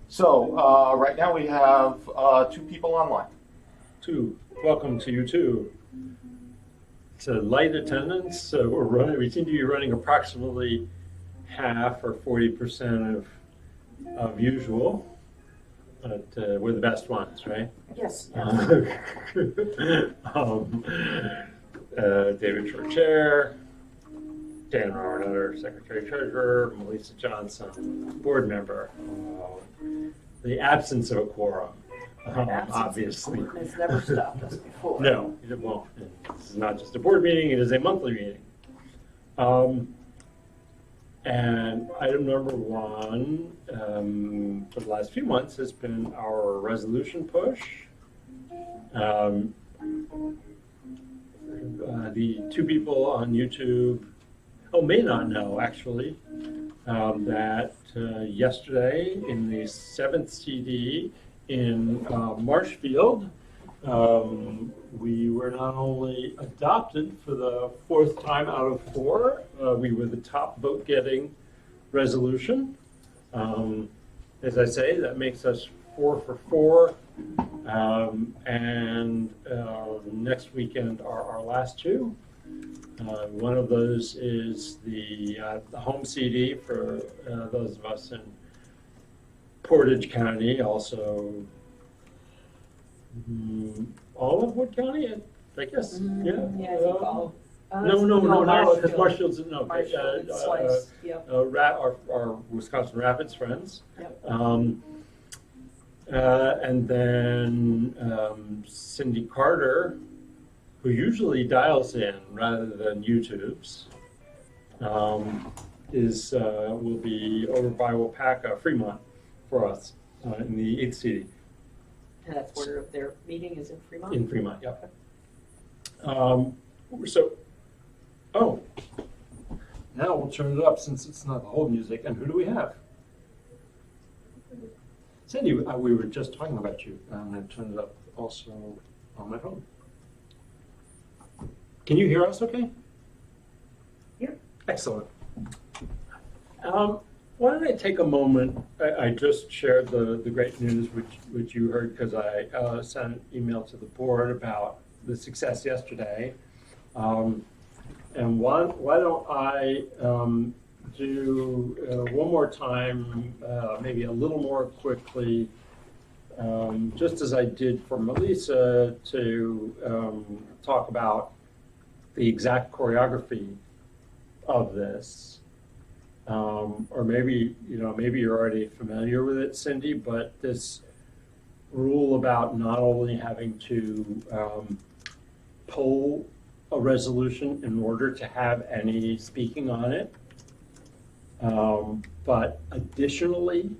So right now we have two people online. Two. Welcome to you too. It's a light attendance, so we seem to be running approximately half or 40% of usual. But we're the best ones, right? Yes. um, David Short Chair, Dan Rohrnutter, Secretary Treasurer, Melissa Johnson, Board Member. The absence of a quorum, obviously. It's never stopped us before. No, it won't. This is not just a board meeting, it is a monthly meeting. And item number one for the last few months has been our resolution push. The two people on YouTube may not know actually that yesterday in the 7th CD in Marshfield, we were not only adopted for the 4th time out of 4, we were the top vote-getting resolution. As I say, that makes us 4 for 4. And next weekend are our last two. One of those is the home CD for those of us in Portage County, also all of Wood County, I guess. Yeah, I think all. No, because Marshfield's our Wisconsin Rapids friends. Yep. And then Cindy Carter, who usually dials in rather than YouTube's, will be over by Wapaka, Fremont, for us in the 8th CD. And that's where their meeting is in Fremont? In Fremont, yeah. Now we'll turn it up since it's not the whole music. And who do we have? Cindy, we were just talking about you. I'm going to turn it up also on my phone. Can you hear us okay? Yeah. Excellent. Why don't I take a moment? I just shared the great news which you heard because I sent an email to the board about the success yesterday. And why don't I do one more time, maybe a little more quickly, just as I did for Melissa, to talk about the exact choreography of this. Or maybe you're already familiar with it, Cindy, but this rule about not only having to pull a resolution in order to have any speaking on it, but additionally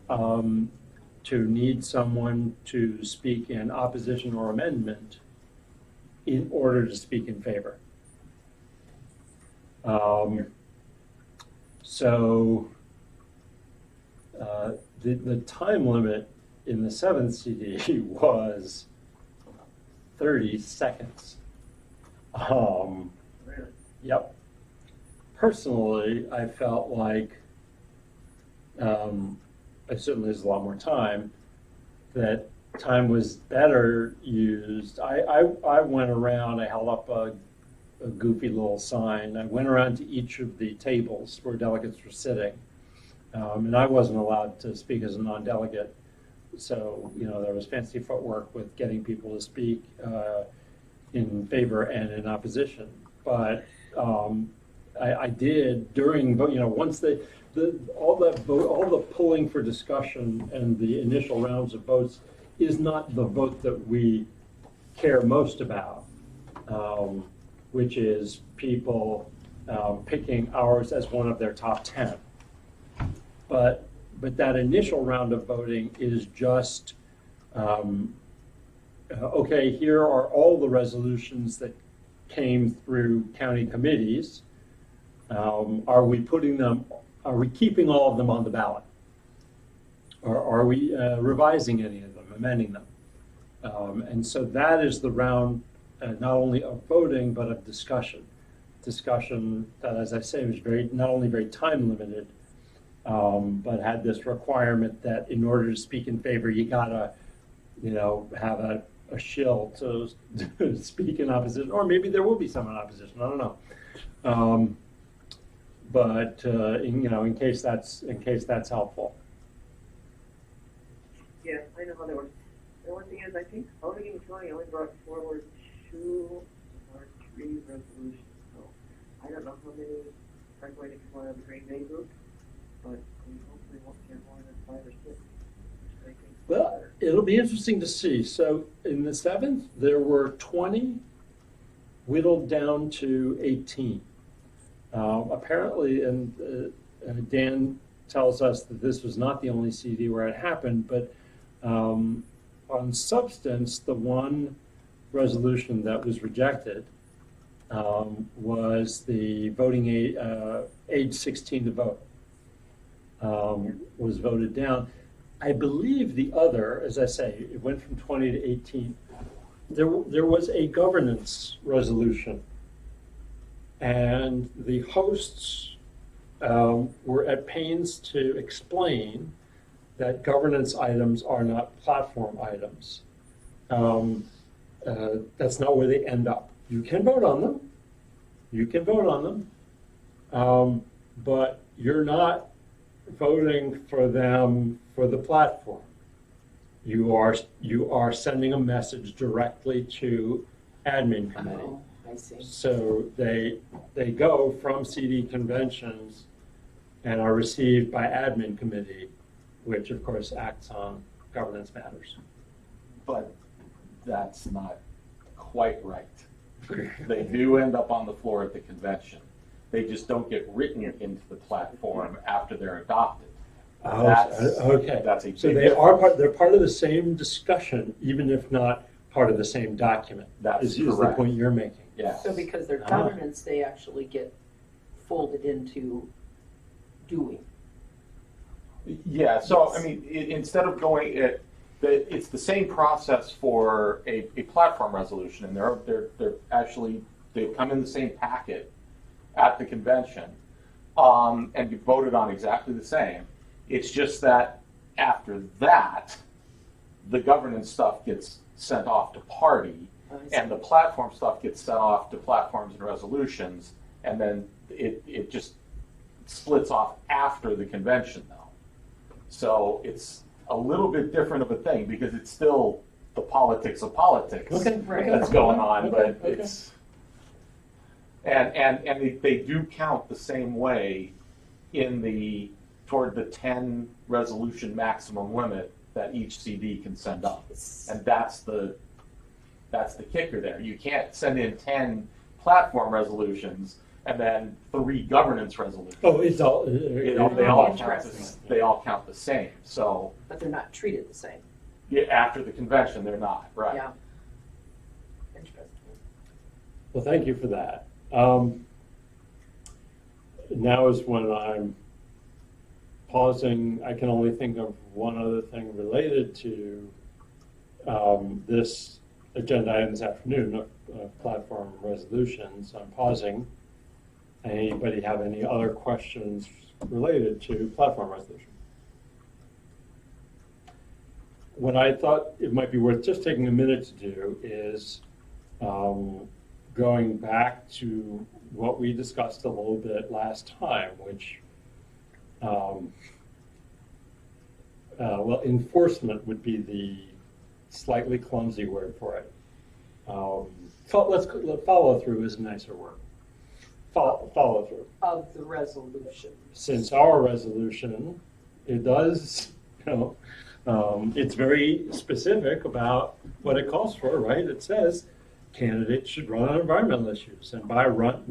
to need someone to speak in opposition or amendment in order to speak in favor. So the time limit in the 7th CD was 30 seconds. Yep. Personally, I felt like, I certainly there's a lot more time, that time was better used. I went around, I held up a goofy little sign. I went around to each of the tables where delegates were sitting. And I wasn't allowed to speak as a non-delegate. So, there was fancy footwork with getting people to speak in favor and in opposition. But I did during, once all the polling for discussion and the initial rounds of votes is not the vote that we care most about, which is people picking ours as one of their top 10. But that initial round of voting is just, okay, here are all the resolutions that came through county committees. Are we keeping all of them on the ballot? Or are we revising any of them, amending them? And so that is the round not only of voting, but of discussion. Discussion that, as I say, was not only very time limited, but had this requirement that in order to speak in favor, you gotta, have a shill to speak in opposition, or maybe there will be some in opposition, I don't know. But in case that's helpful. Yeah, I know how they work. The one thing is, I think Allegheny County only brought forward 2 or 3 resolutions, so I don't know how many are going to come out of the Green Bay group, but we hopefully won't get more than 5 or 6. Which I think is Well, better. it'll be interesting to see. So in the 7th, there were 20, whittled down to 18. Apparently, and Dan tells us that this was not the only CD where it happened, but on substance, the one resolution that was rejected was the voting age 16 to vote was voted down. I believe the other, as I say, it went from 20 to 18. There was a governance resolution, and the hosts were at pains to explain that governance items are not platform items. That's not where they end up. You can vote on them. But you're not voting for them for the platform. You are sending a message directly to admin committee. Oh, I see. So they go from CD conventions and are received by admin committee, which of course acts on governance matters. But that's not quite right. They do end up on the floor at the convention. They just don't get written into the platform after they're adopted. Okay. That's a So big they're part of the same discussion, even if not part of the same document. That's is the correct. point you're making. Yeah. So because they're Ah. governance, they actually get folded into doing. Yeah, so, Yes. I mean, instead of going, it's the same process for a platform resolution, and they're actually, they come in the same packet at the convention, and be voted on exactly the same. It's just that after that, the governance stuff gets sent off to party, and the platform stuff gets sent off to platforms and resolutions, and then it just splits off after the convention though. So it's a little bit different of a thing because it's still the politics of politics Right. that's going on, Okay, but it's, and they do count the same way toward the 10 resolution maximum limit that each CD can send up. And that's the kicker there. You can't send in 10 platform resolutions and then 3 governance resolutions. Oh, it's all. They all count the same. So But they're not treated the same. yeah, after the convention, they're not, right? Yeah. Interesting. Well, thank you for that. Now is when I'm pausing. I can only think of one other thing related to this agenda item this afternoon, platform resolutions. I'm pausing. Anybody have any other questions related to platform resolution? What I thought it might be worth just taking a minute to do is going back to what we discussed a little bit last time, which, well, enforcement would be the slightly clumsy word for it. Follow through is a nicer word. Follow through. Of the resolution. Since our resolution, it does, it's very specific about what it calls for, right? It says candidates should run on environmental issues, and by run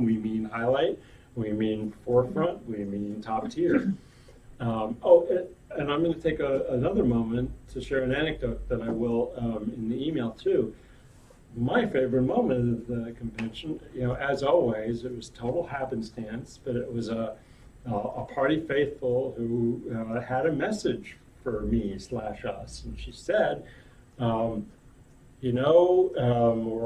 we mean highlight, we mean forefront, we mean top tier. And I'm going to take another moment to share an anecdote that I will in the email too. My favorite moment of the convention, as always, it was total happenstance, but it was a party faithful who had a message for me / us, and she said, we're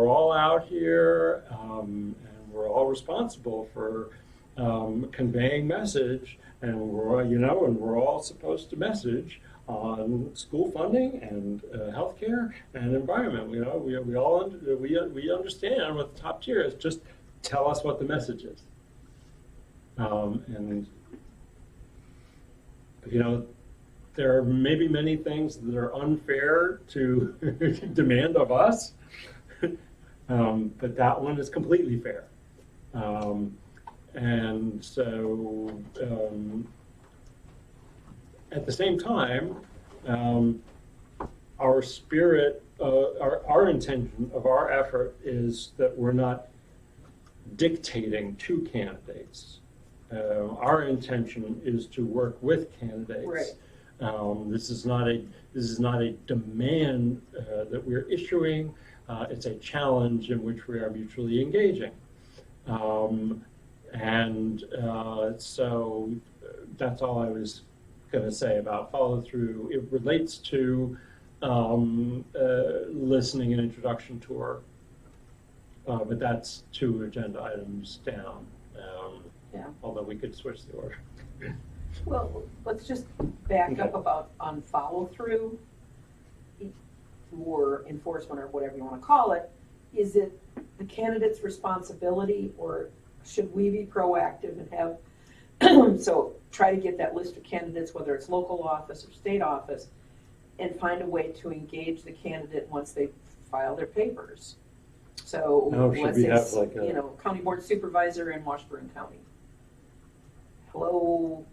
all out here, and we're all responsible for conveying message, and we're all supposed to message on school funding and healthcare and environment. We understand what the top tier is. Just tell us what the message is. And there are maybe many things that are unfair to demand of us, but that one is completely fair. And so, at the same time, our spirit, our intention of our effort is that we're not dictating to candidates. Our intention is to work with candidates. Right. This is not a demand that we're issuing. It's a challenge in which we are mutually engaging. So that's all I was going to say about follow through. It relates to listening and introduction tour, but that's 2 agenda items down. Yeah. Although we could switch the order. Well, let's just back up about on follow-through or enforcement or whatever you want to call it. Is it the candidate's responsibility, or should we be proactive and have, so try to get that list of candidates, whether it's local office or state office, and find a way to engage the candidate once they file their papers? So let's say, county board supervisor in Washburn County. Hello,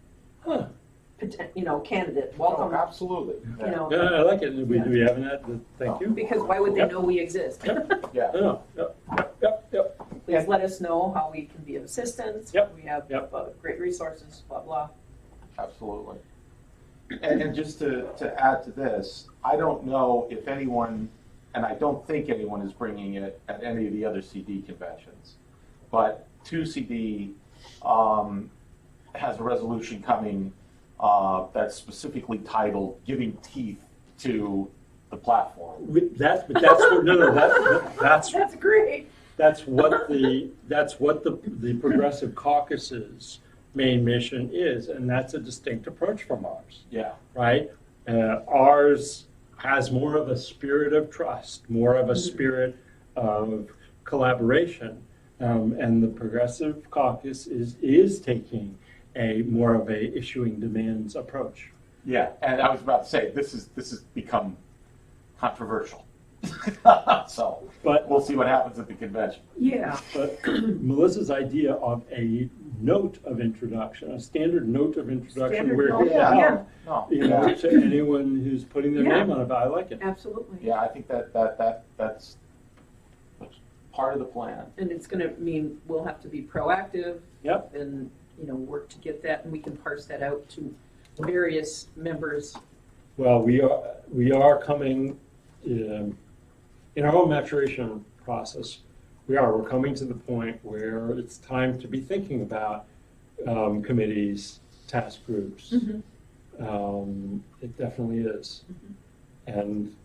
candidate, welcome. Oh, absolutely. Yeah, I like it. Do we have that? Thank you. Because why would they know we exist? Yeah. Yep. Please let us know how we can be of assistance. Yep. We have great resources, blah, blah. Absolutely. And just to add to this, I don't know if anyone, and I don't think anyone is bringing it at any of the other CD conventions, but 2CD has a resolution coming that's specifically titled "Giving Teeth to the Platform." That's great. That's what the Progressive Caucus's main mission is, and that's a distinct approach from ours. Yeah. Right. Ours has more of a spirit of trust, more of a spirit of collaboration, and the Progressive Caucus is taking a more of a issuing demands approach. Yeah, and I was about to say this has become controversial. But we'll see what happens at the convention. Yeah. But Melissa's idea of a note of introduction, a standard note of introduction, to anyone who's putting their name on it. I like it. Absolutely. Yeah, I think that's part of the plan. And it's going to mean we'll have to be proactive. Yep. And work to get that, and we can parse that out to various members. Well, we are coming in our own maturation process. We're coming to the point where it's time to be thinking about committees, task groups. Mm-hmm. It definitely is, and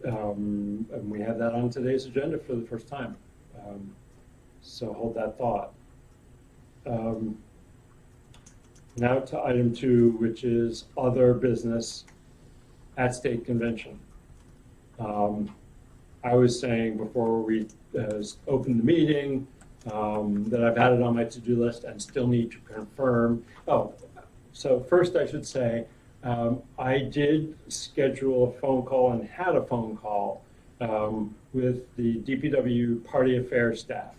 we have that on today's agenda for the first time. So hold that thought. Now to item 2, which is other business at state convention. I was saying before we opened the meeting that I've had it on my to-do list and still need to confirm. So first I should say, I did schedule a phone call and had a phone call with the DPW Party Affairs staff.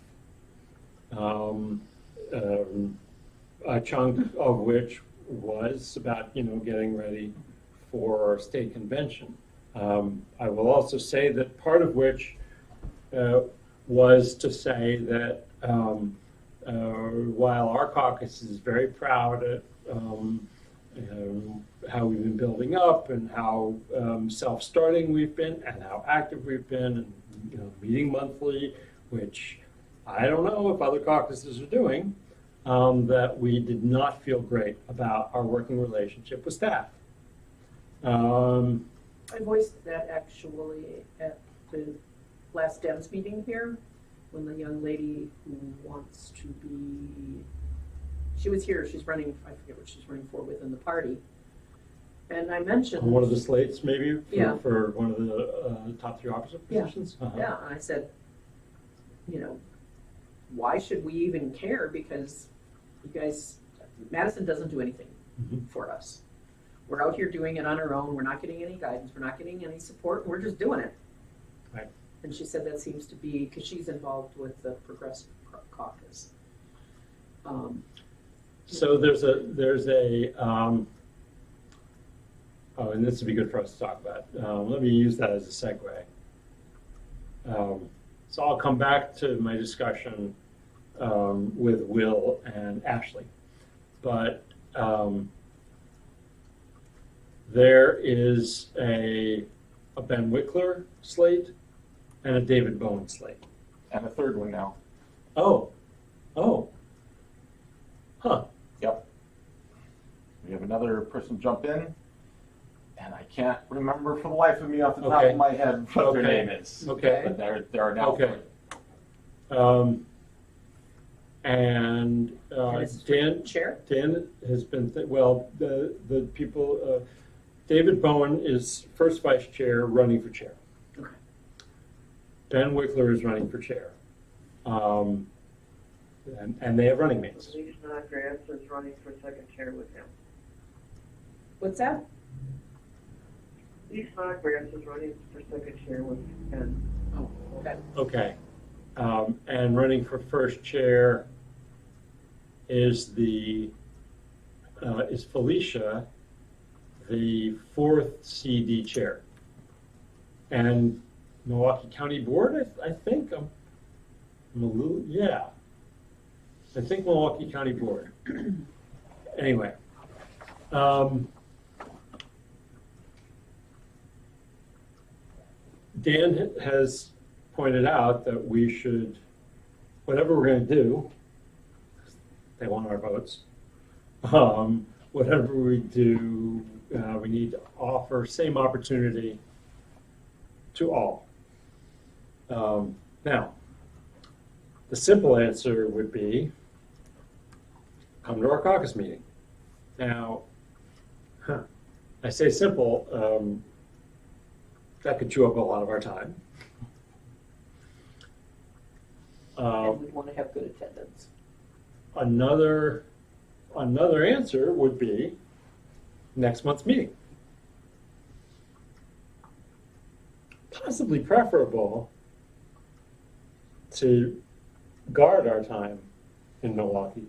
A chunk of which was about getting ready for state convention. I will also say that part of which was to say that while our caucus is very proud at how we've been building up and how self-starting we've been and how active we've been, and meeting monthly, which I don't know if other caucuses are doing. That we did not feel great about our working relationship with staff. I voiced that actually at the last Dems meeting here, when the young lady who wants to be she was here, she's running, I forget what she's running for within the party. And I mentioned. On one of the slates, maybe, Yeah. for one of the top 3 officer Yeah. positions? Uh-huh. Yeah, and I said, you know, why should we even care? Because you guys, Madison doesn't do anything Mhm. for us. We're out here doing it on our own. We're not getting any guidance. We're not getting any support. We're just doing it. Right. And she said that seems to be, because she's involved with the Progressive Caucus. So there's a oh, and this would be good for us to talk about. Let me use that as a segue. So I'll come back to my discussion with Will and Ashley. But there is a Ben Wickler slate and a David Bowen slate. And a third one now. Oh, huh. Yep. We have another person jump in, and I can't remember for the life of me off the top Okay. of my head what their Okay. name is. Okay. But there are now Okay. 3. And And it's Dan has been, the people, David Bowen is first vice chair running for chair. Okay. Ben Wickler is running for chair. And they have running mates. Lee Snodgrass is running for second chair with him. What's that? Lee Snodgrass is running for second chair with Ken. Oh, okay. Okay. And running for first chair is is Felicia, the 4th CD chair. And Milwaukee County Board, I think, I'm a little, yeah. I think Milwaukee County Board. Anyway. Dan has pointed out that we should, whatever we're going to do, they want our votes, whatever we do, we need to offer same opportunity to all. Now, the simple answer would be, come to our caucus meeting. Now, I say simple, that could chew up a lot of our time. And we want to have good attendance. Another answer would be next month's meeting. Possibly preferable to guard our time in Milwaukee.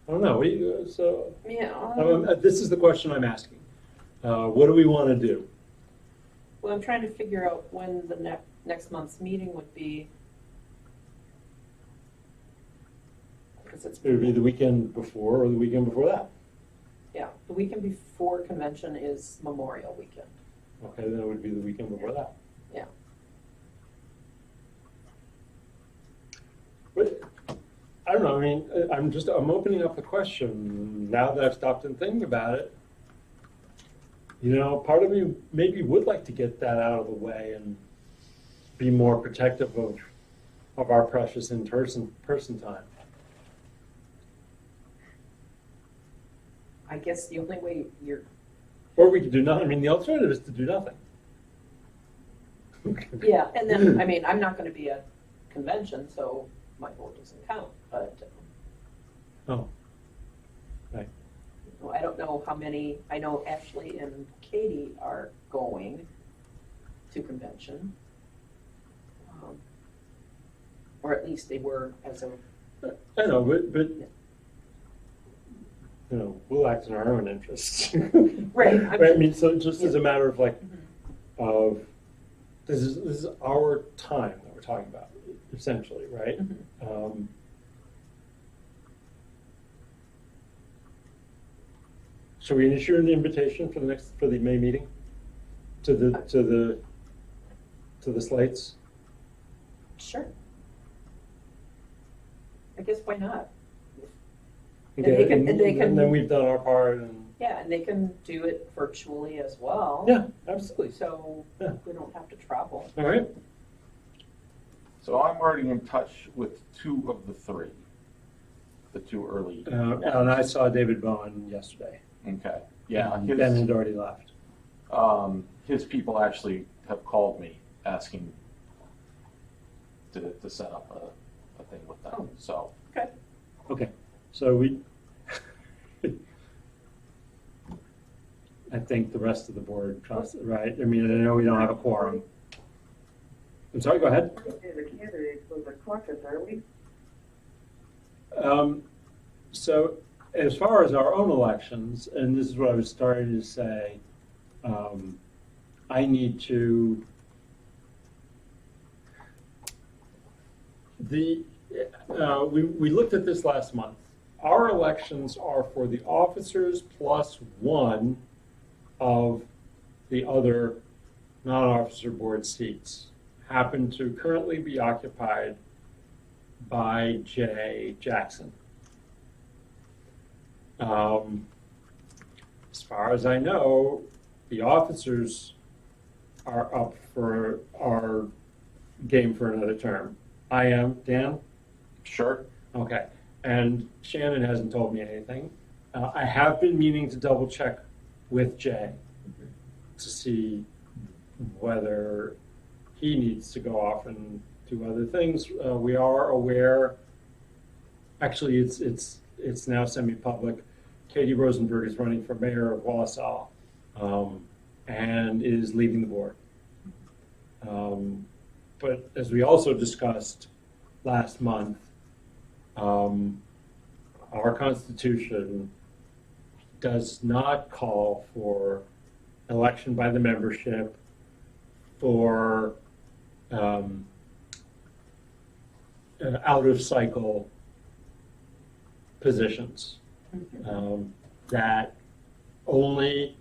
I don't know. Yeah. This is the question I'm asking. What do we want to do? Well, I'm trying to figure out when the next month's meeting would be. Because it's. It would be the weekend before or the weekend before that. Yeah, the weekend before convention is Memorial Weekend. Okay, then it would be the weekend before that. Yeah. But I don't know. I mean, I'm opening up the question now that I've stopped and thinking about it. You know, part of me maybe would like to get that out of the way and be more protective of our precious in-person time. I guess the only way you're. Or we could do nothing. I mean, the alternative is to do nothing. Yeah, and then, I mean, I'm not going to be at convention, so my vote doesn't count, but. Oh, right. Well, I don't know how many, I know Ashley and Katie are going to convention. Or at least they were as of, I know, but you know, we'll act in our own interests. Right. I mean, so just as a matter of like, Mhm. of this is our time that we're talking about, essentially, right? Mhm. Shall we issue an invitation for the May meeting to the slates? Sure. I guess why not? And Okay, they can- and they can- and then we've done our part, and Yeah, and they can do it virtually as well. yeah, absolutely. So Yeah. we don't have to travel. All right. So I'm already in touch with 2 of the 3. the two early. And I saw David Bowen yesterday. Okay, yeah, Ben had already left. his people actually have called me asking to set up a thing with them, Oh. so. Okay, so we, I think the rest of the board trusts, right? I mean, I know we don't have a quorum. I'm sorry, go ahead. We're the candidates for the caucus, are we? So as far as our own elections, and this is what I was starting to say, I need to, we looked at this last month. Our elections are for the officers plus one of the other non-officer board seats. Happen to currently be occupied by Jay Jackson. As far as I know, the officers are up for our game for another term. I am, Dan? Sure. Okay, and Shannon hasn't told me anything. I have been meaning to double check with Jay to see whether he needs to go off and do other things. We are aware, actually it's now semi-public, Katie Rosenberg is running for mayor of Wausau and is leaving the board. But as we also discussed last month, our Constitution does not call for election by the membership for out-of-cycle positions. That only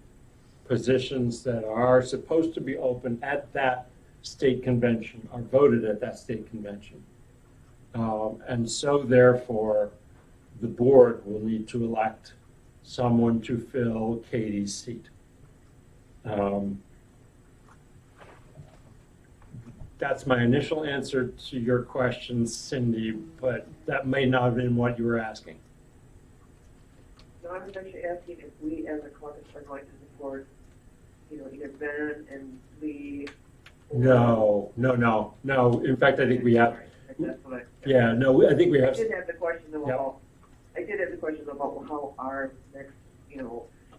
positions that are supposed to be open at that state convention are voted at that state convention. And so therefore, the board will need to elect someone to fill Katie's seat. That's my initial answer to your question, Cindy, but that may not have been what you were asking. No, I was actually asking if we as a caucus are going to support, either Ben and Lee. No. In fact, I think we have, That's what I. yeah, no, I think we I have, did have the question Yep. about, how our next,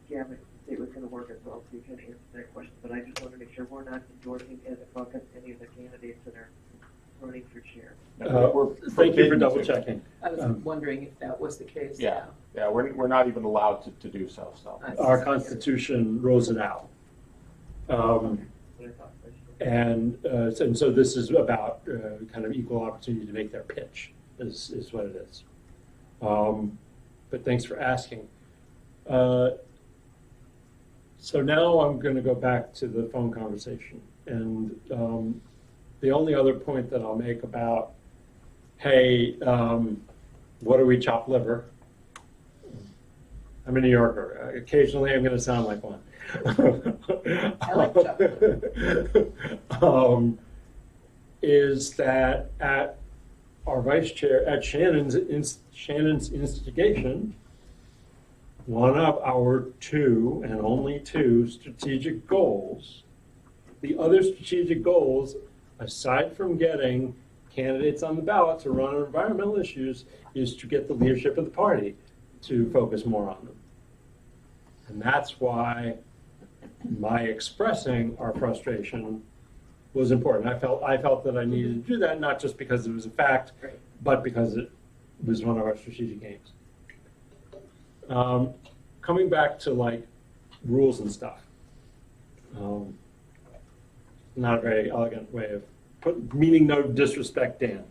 gamut state was gonna work as well, so you can answer that question, but I just want to make sure we're not endorsing as a caucus any of the candidates that are running for chair. thank you for double checking. I was wondering if that was the case. Yeah, we're not even allowed to do so, so. Our Constitution rules it out. And so this is about kind of equal opportunity to make their pitch, is what it is. But thanks for asking. So now I'm going to go back to the phone conversation. And the only other point that I'll make about, hey, what do we chop liver? I'm a New Yorker. Occasionally I'm going to sound like one. I like chop liver. Is that at our vice chair, at Shannon's instigation, one of our two and only two strategic goals, the other strategic goals, aside from getting candidates on the ballot to run on environmental issues, is to get the leadership of the party to focus more on them. And that's why my expressing our frustration was important. I felt that I needed to do that, not just because it was a fact, but because it was one of our strategic aims. Coming back to rules and stuff. Not a very elegant way of meaning no disrespect, Dan.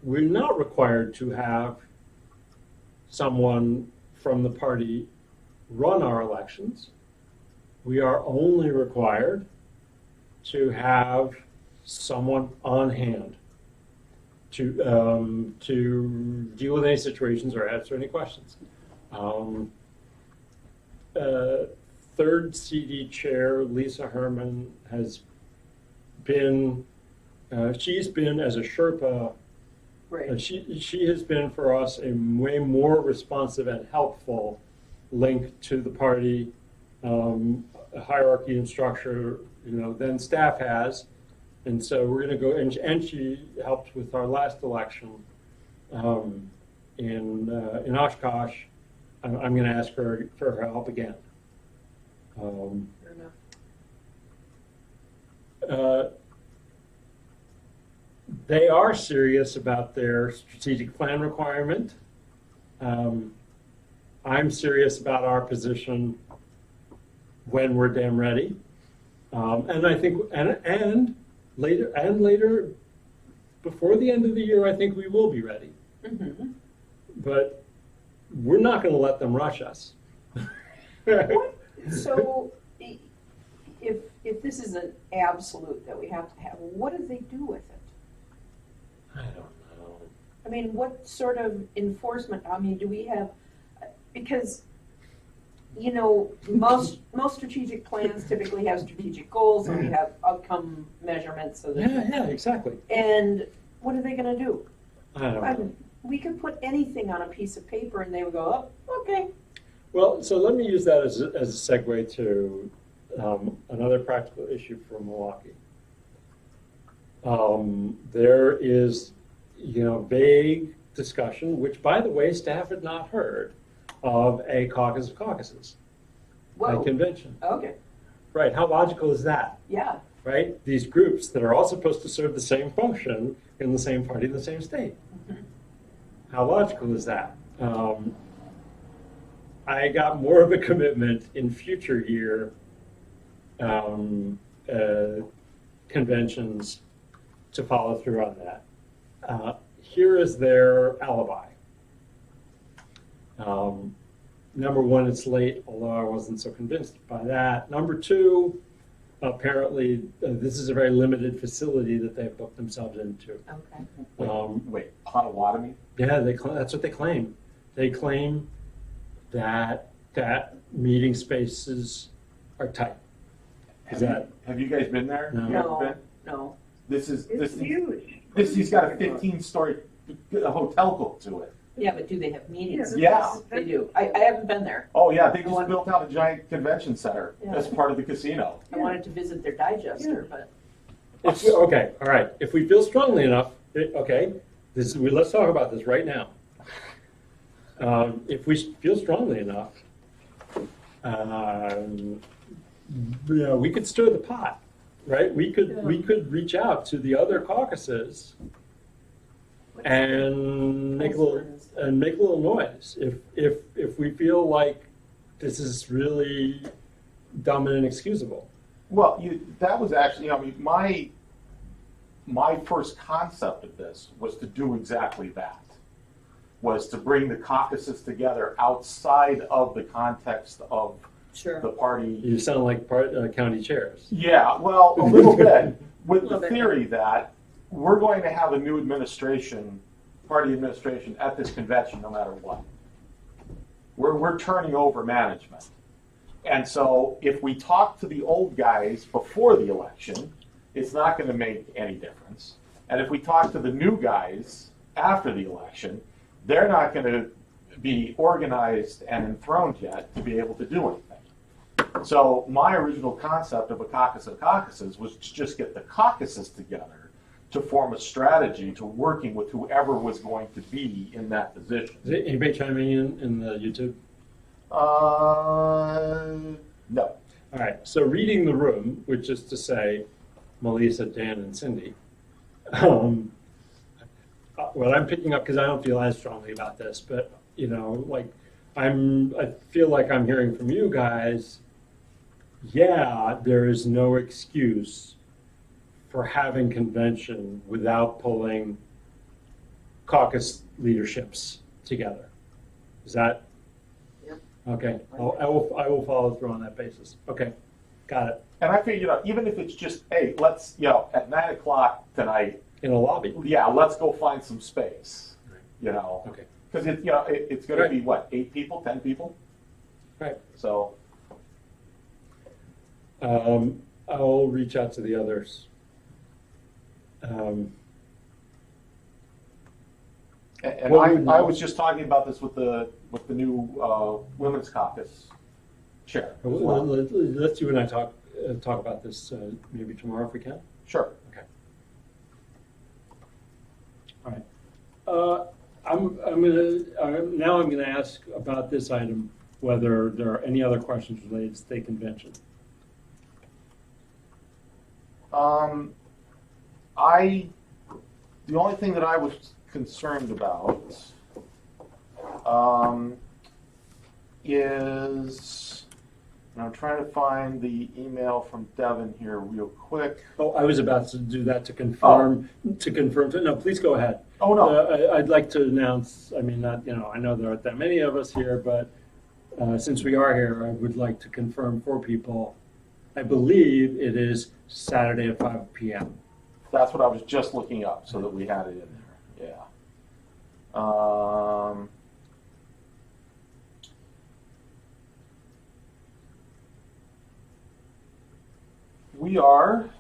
We're not required to have someone from the party run our elections. We are only required to have someone on hand to deal with any situations or answer any questions. Third CD chair, Lisa Herman, has been She's been as a Sherpa. Right. She has been for us a way more responsive and helpful link to the party hierarchy and structure, than staff has. And so we're going to go, and she helped with our last election in Oshkosh. I'm going to ask her for her help again. Fair enough. They are serious about their strategic plan requirement. I'm serious about our position when we're damn ready. And I think, and later, before the end of the year, I think we will be ready. Mm-hmm. But we're not going to let them rush us. So, if this is an absolute that we have to have, what do they do with it? I don't know. I mean, what sort of enforcement, do we have, because, most strategic plans typically have strategic goals and we have outcome measurements. So that, Yeah, exactly. and what are they gonna do? I don't know. We could put anything on a piece of paper and they would go, oh, okay. Well, so let me use that as a segue to another practical issue for Milwaukee. There is, vague discussion, which, by the way, staff had not heard, of a caucus of caucuses, a Whoa, convention. okay, Right, how logical is that, yeah, right? These groups that are all supposed to serve the same function in the same party in the same state. Mhm. How logical is that? I got more of a commitment in future year conventions to follow through on that. Here is their alibi. Number one, it's late, although I wasn't so convinced by that. Number two, apparently this is a very limited facility that they've booked themselves into. okay. Wait, Potawatomi? Yeah, that's what they claim. They claim that meeting spaces are tight. Have you guys been there? No. You ever No, been? no, It's huge. This got a 15-story hotel built to it. yeah, but do they have meetings? Yeah. They do, I haven't been there. Oh yeah, they I just want- built out a giant convention center Yeah. as part of the casino. I wanted to visit their digester, but, Okay, all right. If we feel strongly enough, okay, let's talk about this right now. If we feel strongly enough, we could stir the pot, right? We could reach out to the other caucuses and make a little noise if we feel like this is really dumb and inexcusable. Well, that was actually, my first concept of this was to do exactly that. Was to bring the caucuses together outside of the context of sure. the party. You sound like county chairs. Yeah, well, a little bit, with Little the bit. theory that we're going to have a new party administration at this convention no matter what. We're turning over management. And so if we talk to the old guys before the election, it's not going to make any difference. And if we talk to the new guys after the election, they're not going to be organized and enthroned yet to be able to do anything. So my original concept of a caucus of caucuses was to just get the caucuses together to form a strategy to working with whoever was going to be in that position. Is anybody chiming in the YouTube? No. All right, so reading the room, which is to say Melissa, Dan, and Cindy, what I'm picking up, because I don't feel as strongly about this, but, I feel like I'm hearing from you guys, yeah, there is no excuse for having convention without pulling caucus leaderships together. Is that? Yep. Okay, I will follow through on that basis. Okay, got it. And I figure, even if it's just, hey, let's, at 9 o'clock tonight, In a lobby. yeah, let's go find some space, Okay, Because it's going to be, what, 8 people, 10 people? right. So, I'll reach out to the others. And What would- I was just talking about this with the new Women's Caucus chair as well. Let's you and I talk about this maybe tomorrow if we can. Sure. Okay. All right. I'm gonna ask about this item whether there are any other questions related to state convention. The only thing that I was concerned about is, and I'm trying to find the email from Devin here real quick. Oh, I was about to do that to confirm. No, please go ahead. Oh, no. I'd like to announce. I mean, I know there aren't that many of us here, but since we are here, I would like to confirm for people. I believe it is Saturday at 5 p.m. That's what I was just looking up so that we had it in there. Yeah. We are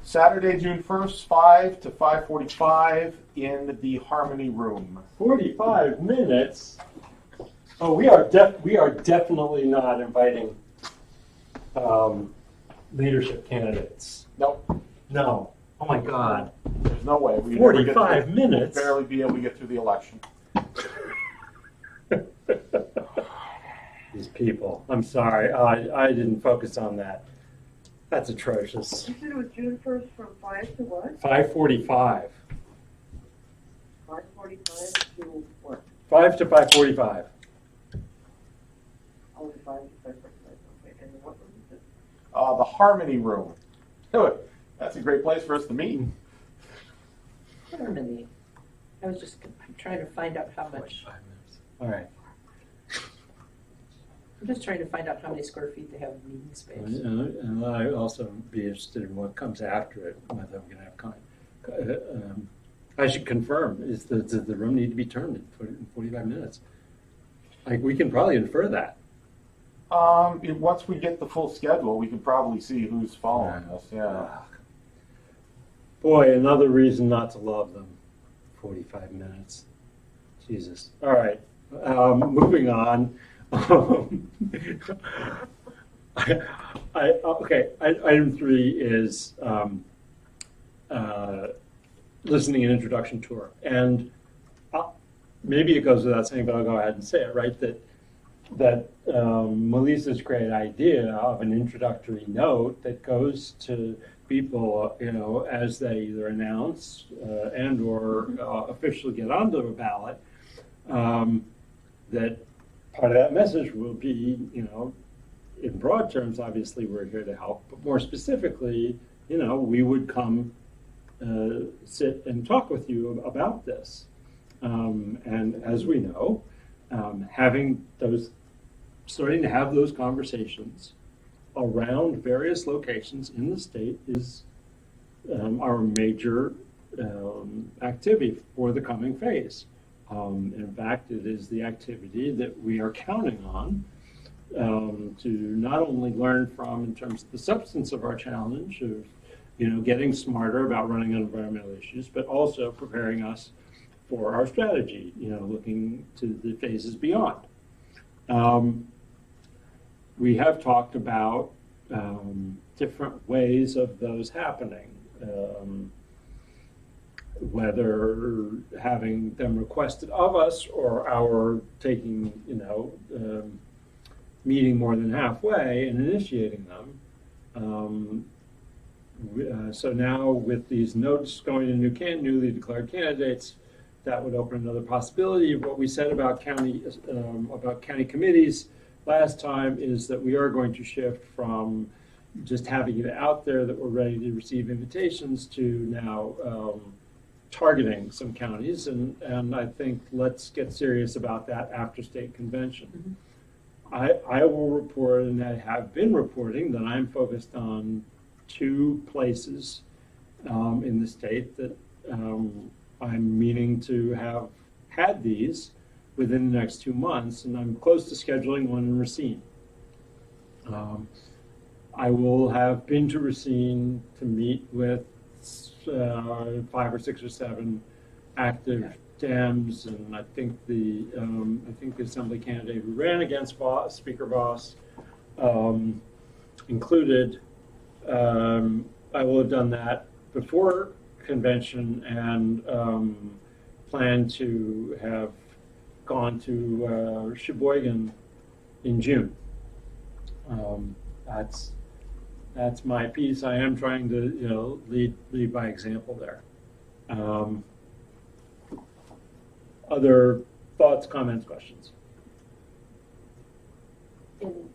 Saturday, June 1st, 5 to 5:45 in the Harmony Room. 45 minutes. Oh, we are definitely not inviting leadership candidates. Nope, No. Oh my God. there's no way. We'd 45 minutes. barely be able to get through the election. These people. I'm sorry. I didn't focus on that. That's atrocious. You said it was June 1st from 5 to what? 5:45. 5:45 to what? 5 to 5:45. Oh, 5 to 5:45, okay, and what was it? The Harmony Room. That's a great place for us to meet. Harmony. I'm trying to find out how much, 45 minutes. All right. I'm just trying to find out how many square feet they have of meeting space. And I'd also be interested in what comes after it, whether we're going to have I should confirm, does the room need to be turned in 45 minutes? Like, we can probably infer that. Once we get the full schedule, we can probably see who's following us. Yeah. Boy, another reason not to love them. 45 minutes. Jesus. All right. Moving on. Item 3 is listening and introduction tour. And maybe it goes without saying, but I'll go ahead and say it, right? That Melissa's great idea of an introductory note that goes to people, as they either announce and or officially get onto a ballot, that part of that message will be, in broad terms, obviously we're here to help, but more specifically, we would come sit and talk with you about this. And as we know, starting to have those conversations around various locations in the state is our major activity for the coming phase. In fact, it is the activity that we are counting on to not only learn from in terms of the substance of our challenge of getting smarter about running on environmental issues, but also preparing us for our strategy, looking to the phases beyond. We have talked about different ways of those happening, whether having them requested of us or our taking, meeting more than halfway and initiating them. So now with these notes going to newly declared candidates, that would open another possibility. Of what we said about county committees last time is that we are going to shift from just having it out there that we're ready to receive invitations to now targeting some counties, and I think let's get serious about that after state convention. Mm-hmm. I will report, and I have been reporting, that I'm focused on 2 places in the state that I'm meaning to have had these within the next 2 months, and I'm close to scheduling one in Racine. I will have been to Racine to meet with 5 or 6 or 7 active Dems, and I think the assembly candidate who ran against Speaker Voss included. I will have done that before convention and plan to have gone to Sheboygan in June. That's my piece. I am trying to lead by example there. Other thoughts, comments, questions? And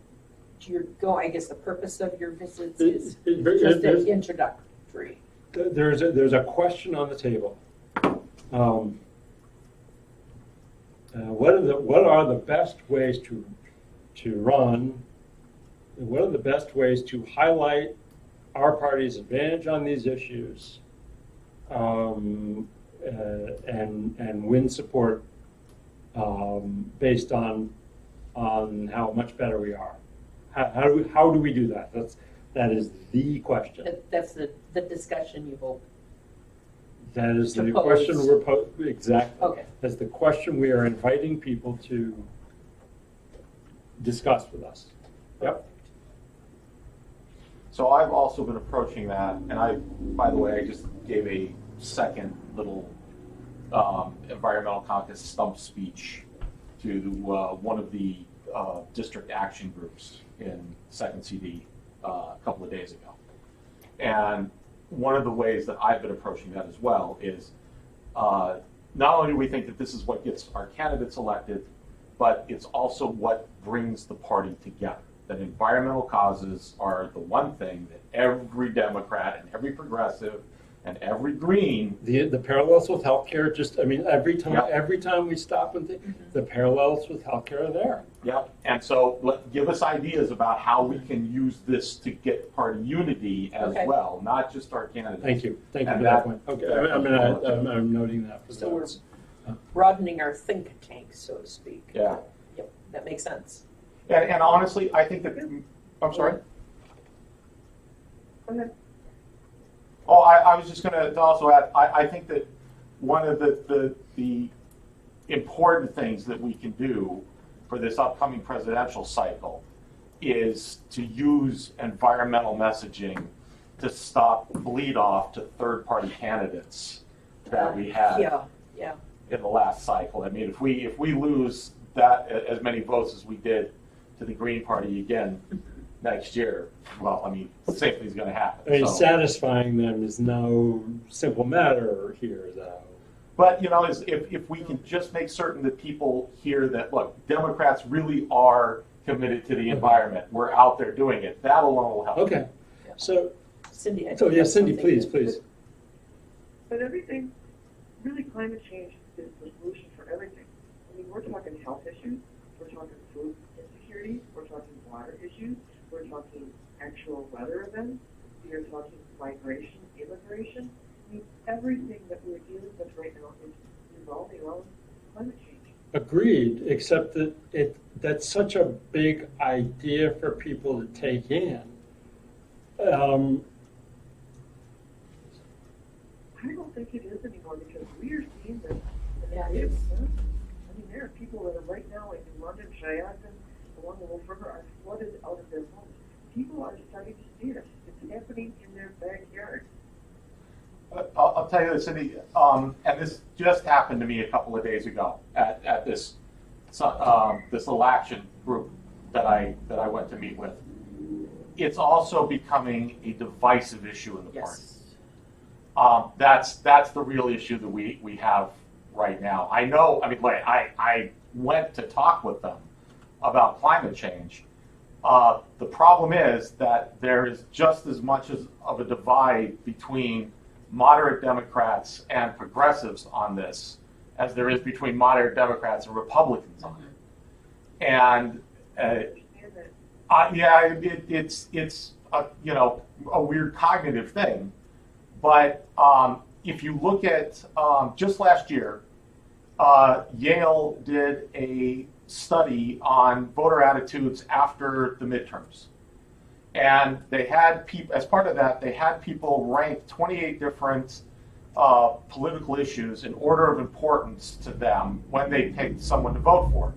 I guess the purpose of your visits is There's just introductory. a question on the table. What are the best ways to run? What are the best ways to highlight our party's advantage on these issues, and win support based on how much better we are? How do we do that? That is the question. That's the discussion you hope. That is the Propose. question we're exactly. Okay. That's the question we are inviting people to discuss with us. Yep. So I've also been approaching that, and by the way, I just gave a second little Environmental Caucus stump speech to one of the district action groups in Second CD a couple of days ago. And one of the ways that I've been approaching that as well is not only do we think that this is what gets our candidates elected, but it's also what brings the party together. That environmental causes are the one thing that every Democrat and every progressive and every Green. The parallels with healthcare, every time Yep. every time we stop and think, the parallels with healthcare are there. Yep. And so give us ideas about how we can use this to get party unity as Okay. well, not just our candidates. Thank you for And that that- point. Okay, that- I'm noting that for So we're those. broadening our think tank, so to speak. Yeah. Yep, that makes sense. And honestly, I think that, I'm sorry. Go ahead. Oh, I was just going to also add, I think that one of the important things that we can do for this upcoming presidential cycle is to use environmental messaging to stop bleed off to third-party candidates that we had Yeah. in the last cycle. I mean, if we lose that as many votes as we did to the Green Party again next year, well, I mean, the same thing's going to happen. So. Satisfying them is no simple matter here, though. But, if we can just make certain that people hear that, look, Democrats really are committed to the environment. We're out there doing it. That alone will help. Okay. So, Cindy, I so think yeah, that's Cindy, something please. But everything, really climate change is the solution for everything. I mean, we're talking health issues, we're talking food insecurity, we're talking water issues, we're talking actual weather events, we are talking migration, immigration. I mean, everything that we're dealing with right now is revolving around climate change. Agreed, except that that's such a big idea for people to take in. I don't think it is anymore because we are seeing this. Yeah, It it is. is. I mean, there are people that are right now in London, Cheyenne, along the Wolf River are flooded out of their homes. People are starting to see this. It's happening in their backyard. I'll tell you this, Cindy, and this just happened to me a couple of days ago at this election group that I went to meet with. It's also becoming a divisive issue in the party. Yes. That's the real issue that we have right now. I know. I mean, like I went to talk with them about climate change. The problem is that there is just as much of a divide between moderate Democrats and progressives on this as there is between moderate Democrats and Republicans on it. And yeah, it's a weird cognitive thing. But if you look at just last year, Yale did a study on voter attitudes after the midterms. And they had people, as part of that, they had people rank 28 different political issues in order of importance to them when they picked someone to vote for.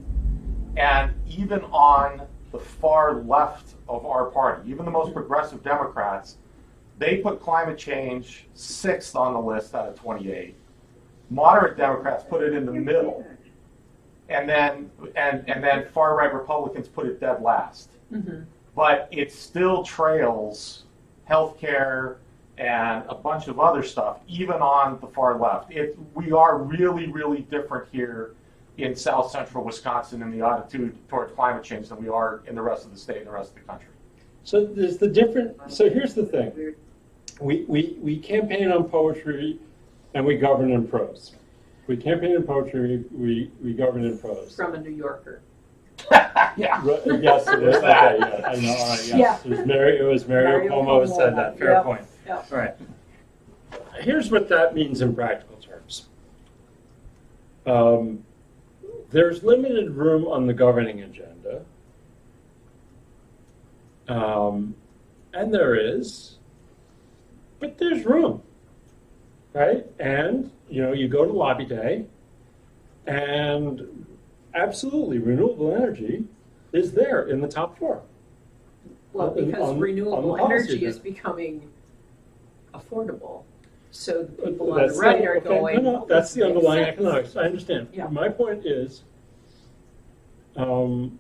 And even on the far left of our party, even the most progressive Democrats, they put climate change 6th on the list out of 28. Moderate Democrats put it in the middle. And then far right Republicans put it dead last. Mm-hmm. But it still trails healthcare and a bunch of other stuff, even on the far left. We are really, really different here in South Central Wisconsin in the attitude toward climate change than we are in the rest of the state and the rest of the country. So there's the different. So here's the thing: we campaign on poetry, and we govern in prose. We campaign in poetry. We govern in prose. From a New Yorker. Yeah. Yes, it is. Okay, yeah, I know. All right, yes. Yeah. It was Mario Cuomo who said that. Fair Yep. point. Yep. All right. Here's what that means in practical terms. There's limited room on the governing agenda. And there is, but there's room, right? And, you go to lobby day, and absolutely renewable energy is there in the top 4. Well, because on renewable the policy energy agenda. is becoming affordable. So the people on That's the right are okay, going. No, that's the "This makes underlying sense." economics. I understand. Yeah. My point is, in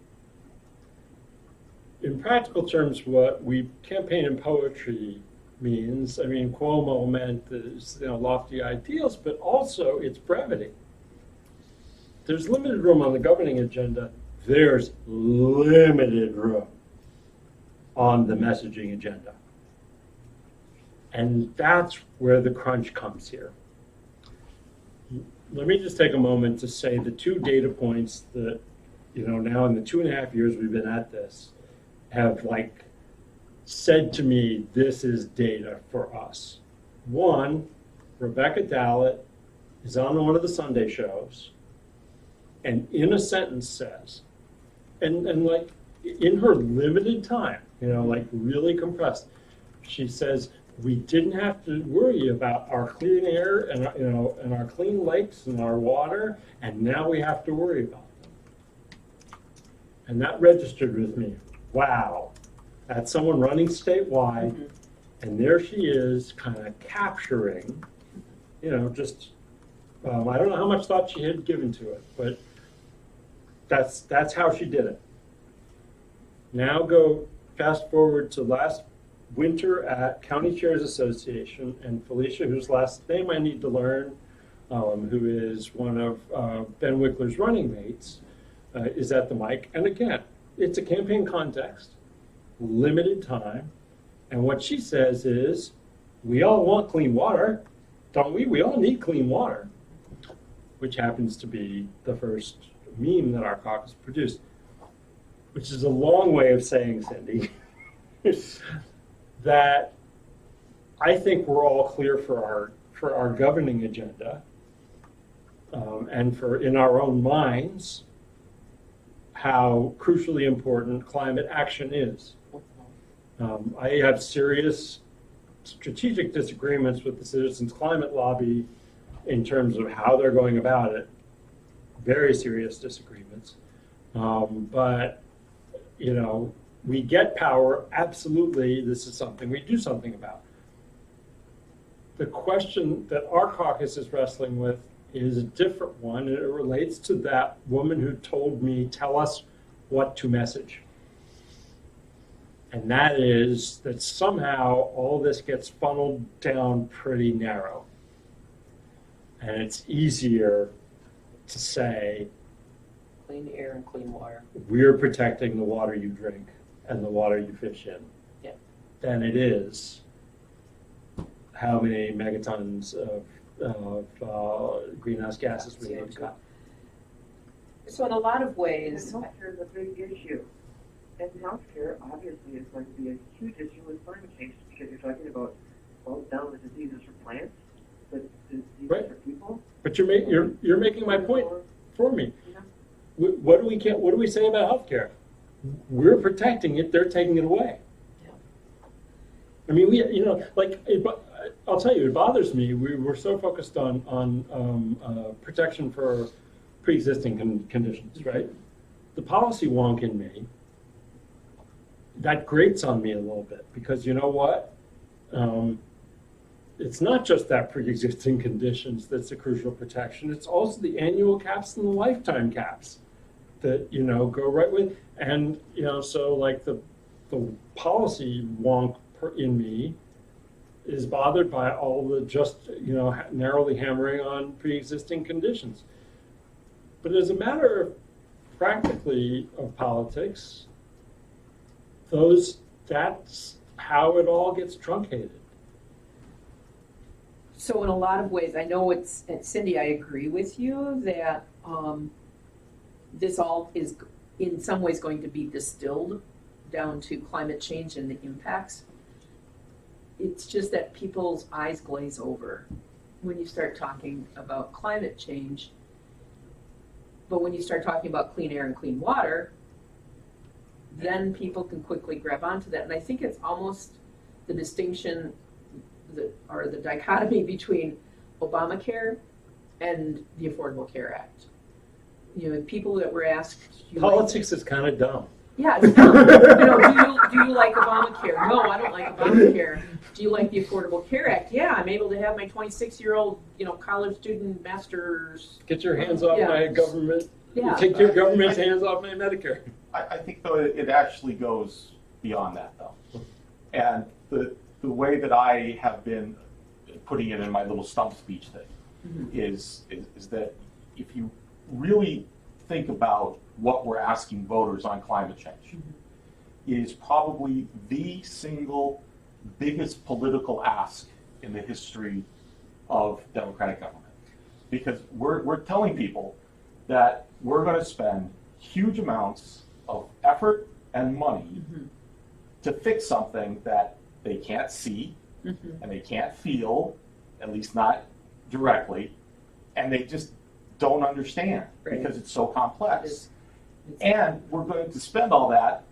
practical terms, what we campaign in poetry means, Cuomo meant there's lofty ideals, but also it's brevity. There's limited room on the governing agenda. There's limited room on the messaging agenda. And that's where the crunch comes here. Let me just take a moment to say the 2 data points that, now in the 2.5 years we've been at this, have said to me, this is data for us. One, Rebecca Dallett is on one of the Sunday shows, and in a sentence says, and in her limited time, really compressed, she says, we didn't have to worry about our clean air and and our clean lakes and our water, and now we have to worry about them. And that registered with me. Wow, that's someone running statewide, Mhm. and there she is, kind of capturing, just I don't know how much thought she had given to it, but that's how she did it. Now go fast forward to last winter at County Chairs Association, and Felicia, whose last name I need to learn, who is one of Ben Wickler's running mates, is at the mic. And again, it's a campaign context, limited time, and what she says is, we all want clean water, don't we? We all need clean water, which happens to be the first meme that our caucus produced, which is a long way of saying, Cindy, that I think we're all clear for our governing agenda, and for in our own minds how crucially important climate action is. I have serious strategic disagreements with the Citizens Climate Lobby in terms of how they're going about it. Very serious disagreements. But, we get power, absolutely, this is something we do something about. The question that our caucus is wrestling with is a different one, and it relates to that woman who told me, tell us what to message. And that is that somehow all this gets funneled down pretty narrow. And it's easier to say, Clean air and clean water. we're protecting the water you drink and the water you fish in, Yeah. than it is how many megatons of greenhouse gases we need to cut. So in a lot of And ways, healthcare is a big issue. And healthcare obviously is going to be a huge issue with climate change because you're talking about both down the diseases for plants, but diseases Right. for people. But you're making my point for me. Yeah. What do we say about healthcare? We're protecting it; they're taking it away. Yeah. I mean, I'll tell you, it bothers me. We're so focused on protection for pre-existing conditions, right? The policy wonk in me, that grates on me a little bit, because you know what? It's not just that pre-existing conditions that's a crucial protection. It's also the annual caps and the lifetime caps that, go right with. And, so like the policy wonk in me is bothered by all the just, narrowly hammering on pre-existing conditions. But as a matter of practically of politics, that's how it all gets truncated. So in a lot of ways, I know Cindy, I agree with you that this all is in some ways going to be distilled down to climate change and the impacts. It's just that people's eyes glaze over when you start talking about climate change. But when you start talking about clean air and clean water, then people can quickly grab onto that. And I think it's almost the distinction or the dichotomy between Obamacare and the Affordable Care Act. People that were asked, Politics is kind of dumb. yeah, it's dumb. Do you like Obamacare? No, I don't like Obamacare. Do you like the Affordable Care Act? Yeah, I'm able to have my 26-year-old, college student master's. Get your hands off my government. Yeah. Take your government's hands off my Medicare. I think, though, it actually goes beyond that, though. And the way that I have been putting it in my little stump speech thing is that if you really think about what we're asking voters on climate change, it is probably the single biggest political ask in the history of democratic government. Because we're telling people that we're going to spend huge amounts of effort and money to fix something that they can't see and they can't feel, at least not directly, and they just don't understand because it's so complex. And we're going to spend all that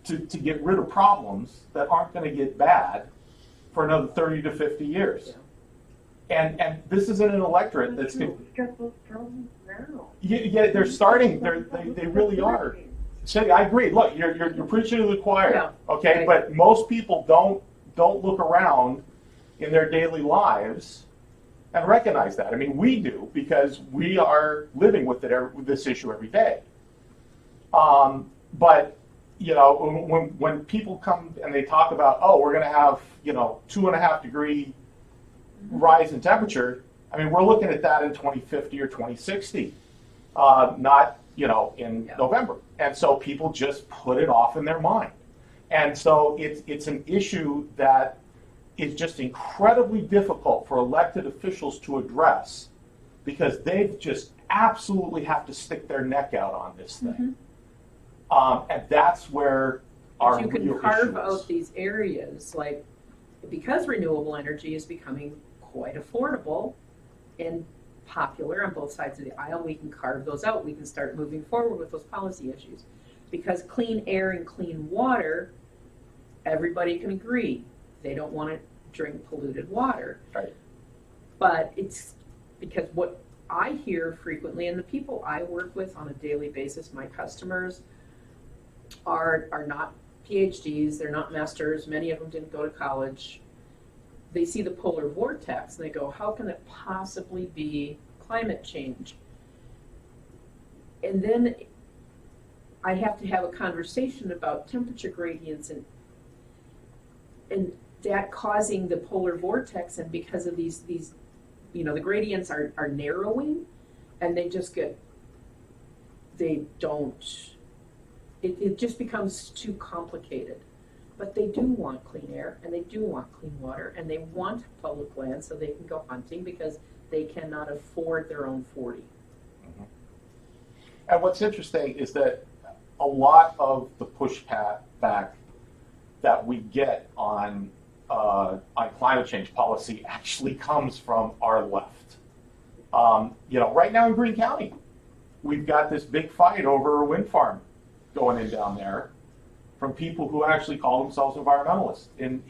to get rid of problems that aren't going to get bad for another 30 to 50 years. And this isn't an electorate that's going to those problems now. Yeah, they're starting. They really are. Cindy, I agree. Look, you're preaching to the choir, okay? Right. But most people don't look around in their daily lives and recognize that. I mean, we do because we are living with this issue every day. But when people come and they talk about, we're going to have 2.5 degree rise in temperature, I mean, we're looking at that in 2050 or 2060, not in November. And so people just put it off in their mind. And so it's an issue that is just incredibly difficult for elected officials to address because they just absolutely have to stick their neck out on this thing. And that's where our real issue is. You can carve out these areas, like, because renewable energy is becoming quite affordable and popular on both sides of the aisle, we can carve those out. We can start moving forward with those policy issues. Because clean air and clean water, everybody can agree. They don't want to drink polluted water. Right. But it's because what I hear frequently, and the people I work with on a daily basis, my customers, are not PhDs, they're not masters, many of them didn't go to college. They see the polar vortex and they go, how can it possibly be climate change? And then I have to have a conversation about temperature gradients and that causing the polar vortex, and because of these the gradients are narrowing and it just becomes too complicated. But they do want clean air and they do want clean water and they want public land so they can go hunting because they cannot afford their own 40. And what's interesting is that a lot of the pushback that we get on climate change policy actually comes from our left. Right now in Greene County, we've got this big fight over a wind farm going in down there. from people who actually call themselves environmentalists. In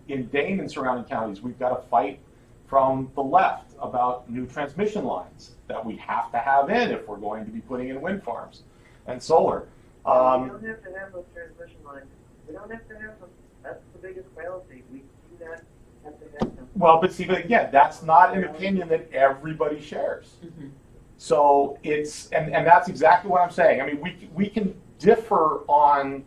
Dane and surrounding counties, we've got a fight from the left about new transmission lines that we have to have in if we're going to be putting in wind farms and solar. We don't have to have those transmission lines. We don't have to have them. That's the biggest fallacy. We do not have to have them. Well, but see, but again, that's not an opinion that everybody shares. Mhm. So it's, and that's exactly what I'm saying. I mean, we can differ on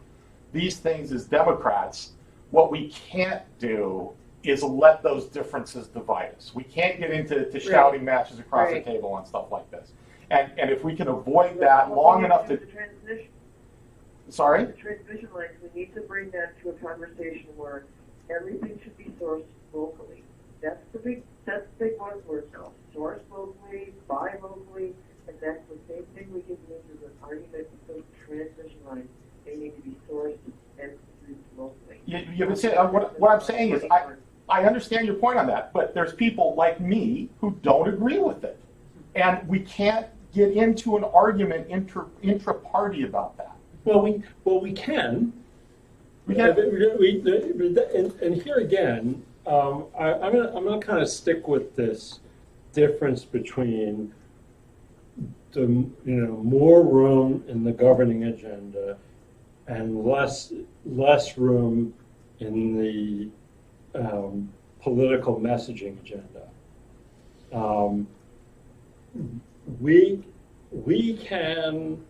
these things as Democrats. What we can't do is let those differences divide us. We can't get into shouting matches across Right. the table on stuff like this. And if we can avoid that long enough to, The transmission, sorry? the transmission lines, we need to bring that to a conversation where everything should be sourced locally. That's the big buzzword now. Source locally, buy locally, and that's the same thing we can use as an argument for those transmission lines. They need to be sourced and produced locally. You would say, what I'm saying is, I understand your point on that, but there's people like me who don't agree with it. And we can't get into an argument intra-party about that. Well, we can. We can. And here again, I'm gonna kind of stick with this difference between the more room in the governing agenda and less room in the political messaging agenda. We can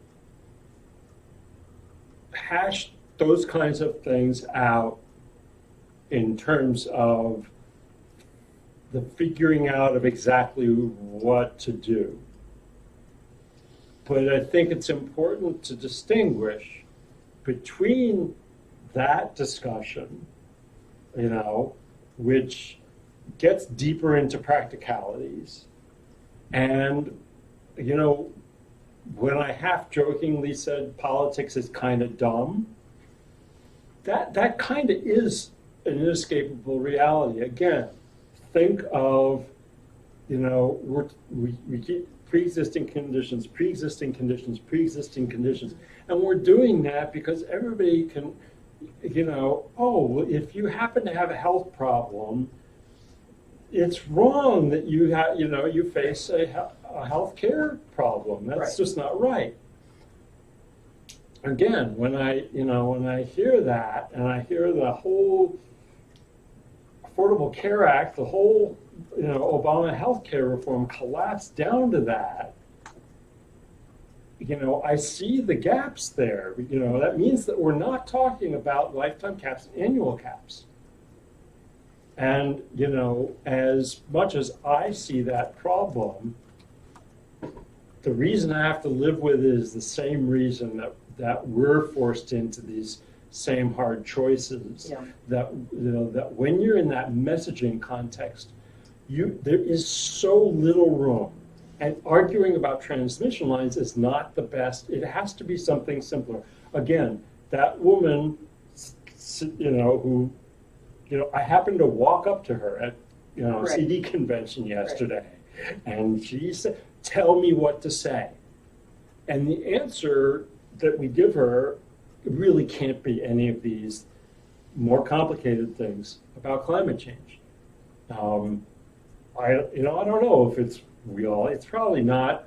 hash those kinds of things out in terms of the figuring out of exactly what to do. But I think it's important to distinguish between that discussion, which gets deeper into practicalities, and, when I half jokingly said politics is kind of dumb, that kind of is an inescapable reality. Again, think of, we keep pre-existing conditions, and we're doing that because everybody can, if you happen to have a health problem, it's wrong that you face a health care problem. That's Right. just not right. Again, when I hear that, and I hear the whole Affordable Care Act, the whole Obama health care reform collapse down to that, I see the gaps there. That means that we're not talking about lifetime caps, annual caps. And, as much as I see that problem, the reason I have to live with it is the same reason that we're forced into these same hard choices. Yeah. That when you're in that messaging context, there is so little room. And arguing about transmission lines is not the best. It has to be something simpler. Again, that woman, who, I happened to walk up to her at, Right. CD convention yesterday, and she said, "Tell me what to say." And the answer that we give her really can't be any of these more complicated things about climate change. I don't know if it's probably not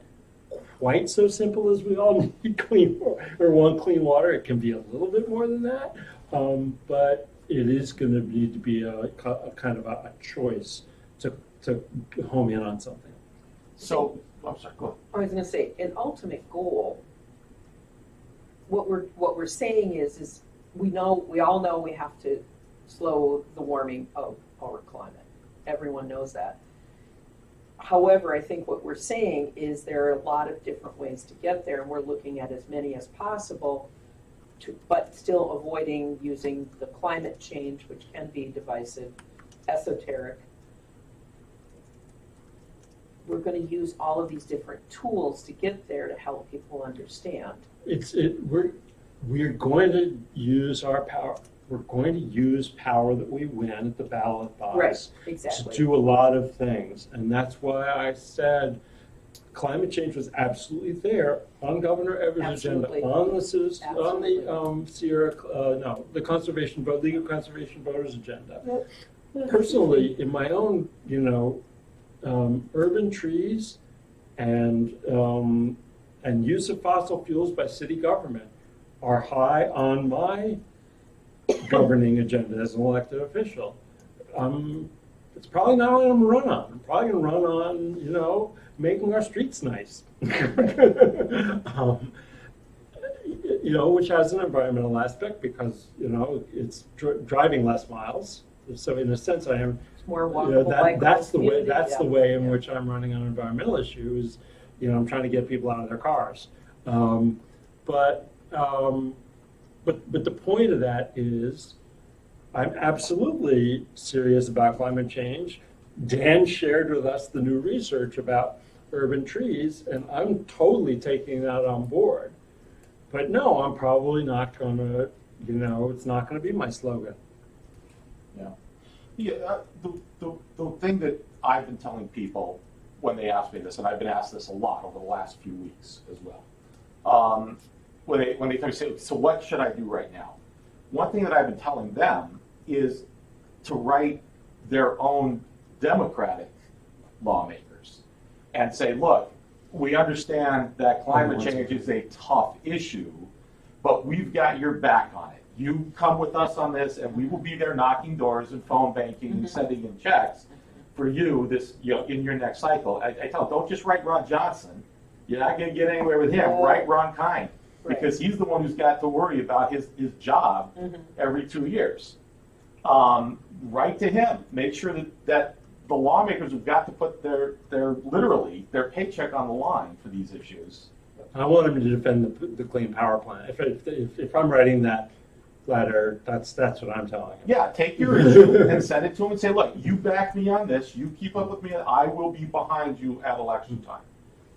quite so simple as we all need clean or want clean water. It can be a little bit more than that, but it is going to need to be a kind of a choice to home in on something. So, I'm sorry, go ahead. I was going to say, an ultimate goal. What we're saying is we all know we have to slow the warming of our climate. Everyone knows that. However, I think what we're saying is there are a lot of different ways to get there, and we're looking at as many as possible, but still avoiding using the climate change, which can be divisive, esoteric. We're going to use all of these different tools to get there to help people understand. We're going to use our power. We're going to use power that we win at the ballot box Right, exactly. to do a lot of things. And that's why I said climate change was absolutely there on Governor Evers' agenda, Absolutely. on the citizen, on Absolutely. the Sierra, no, the conservation vote, League of Conservation Voters agenda. Yep. Personally, in my own, urban trees and use of fossil fuels by city government are high on my governing agenda as an elected official. It's probably not what I'm gonna run on. I'm probably gonna run on, making our streets nice. Which has an environmental aspect because, it's driving less miles. So in a sense, I am, It's more walkable, bikeable that's the way, community, that's yeah. the way in Yeah. which I'm running on environmental issues. I'm trying to get people out of their cars. But the point of that is, I'm absolutely serious about climate change. Dan shared with us the new research about urban trees, and I'm totally taking that on board. But no, I'm probably not gonna, it's not gonna be my slogan. Yeah, the thing that I've been telling people when they ask me this, and I've been asked this a lot over the last few weeks as well, when they say, so what should I do right now? One thing that I've been telling them is to write their own Democratic lawmakers and say, look, we understand that climate change is a tough issue, but we've got your back on it. You come with us on this, and we will be there knocking doors and phone banking and sending in checks for you in your next cycle. I tell them, don't just write Ron Johnson. You're not going to get anywhere with him. No. Write Ron Kind, Right. because he's the one who's got to worry about his job every 2 years. Write to him. Make sure that the lawmakers have got to put their paycheck on the line for these issues. I want him to defend the Clean Power Plan. If I'm writing that letter, that's what I'm telling him. Yeah, take your issue and send it to him and say, look, you back me on this, you keep up with me, and I will be behind you at election time.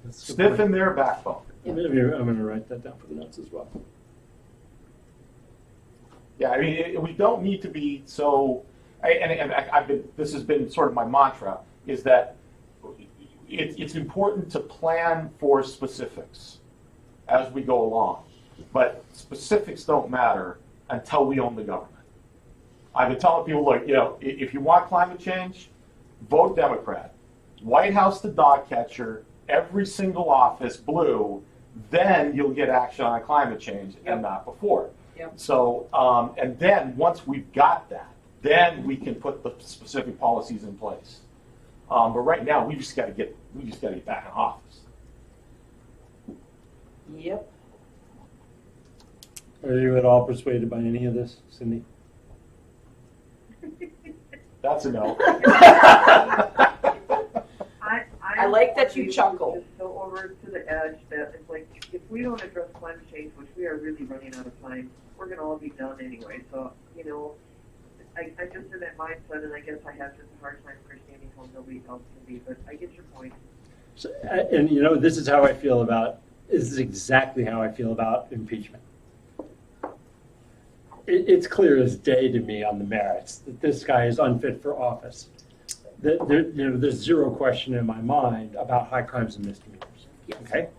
That's a good point. Stiffen their backbone. Maybe I'm going to write that down for the notes as well. Yeah, I mean, we don't need to be so, this has been sort of my mantra, is that it's important to plan for specifics as we go along. But specifics don't matter until we own the government. I've been telling people, look, if you want climate change, vote Democrat. White House the dog catcher, every single office blue, then you'll get action on climate change and not before. Yep. So, and then once we've got that, then we can put the specific policies in place. But right now, we just got to get back in office. Yep. Are you at all persuaded by any of this, Cindy? That's a no. I like that you chuckle. Just so over to the edge that it's like, if we don't address climate change, which we are really running out of time, we're going to all be done anyway. So, I'm just in that mindset, and I guess I have just a hard time understanding how nobody else can be, but I get your point. So, and this is how I feel about. This is exactly how I feel about impeachment. It's clear as day to me on the merits that this guy is unfit for office. There's zero question in my mind about high crimes and misdemeanors. Yes. Okay.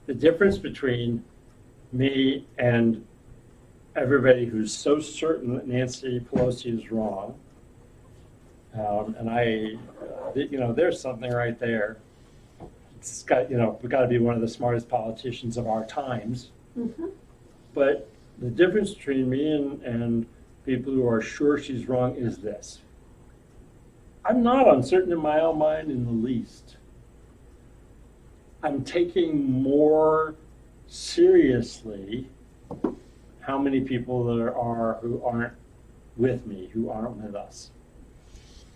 The difference between me and everybody who's so certain that Nancy Pelosi is wrong, and there's something right there. It's got, we've got to be one of the smartest politicians of our times. Mm-hmm. But the difference between me and people who are sure she's wrong is this. I'm not uncertain in my own mind in the least. I'm taking more seriously how many people there are who aren't with me, who aren't with us.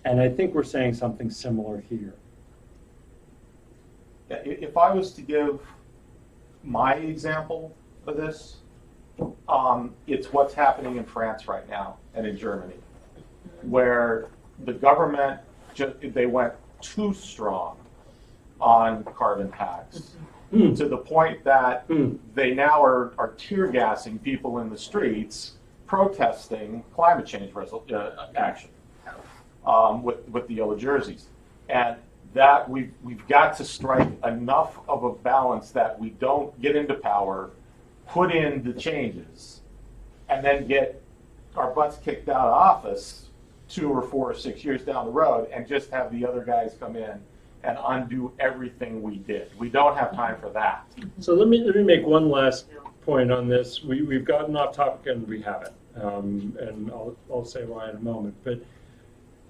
And I think we're saying something similar here. If I was to give my example of this, it's what's happening in France right now and in Germany, where the government they went too strong on carbon tax to the point that they now are tear gassing people in the streets protesting climate change action with the yellow jerseys. And that we've got to strike enough of a balance that we don't get into power, put in the changes, and then get our butts kicked out of office 2 or 4 or 6 years down the road and just have the other guys come in and undo everything we did. We don't have time for that. So let me make one last point on this. We've gotten off topic and we haven't, and I'll say why in a moment. But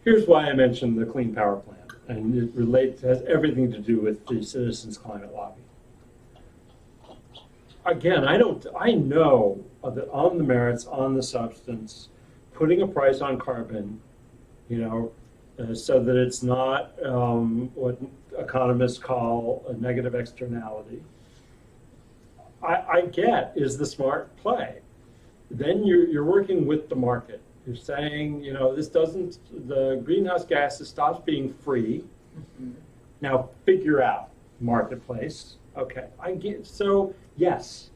here's why I mentioned the Clean Power Plan, and it has everything to do with the Citizens Climate Lobby. Again, I know that on the merits, on the substance, putting a price on carbon, so that it's not what economists call a negative externality, I get is the smart play. Then you're working with the market. You're saying, the greenhouse gases stops being free. Mm-hmm. Now figure out marketplace. Okay, I get, so yes.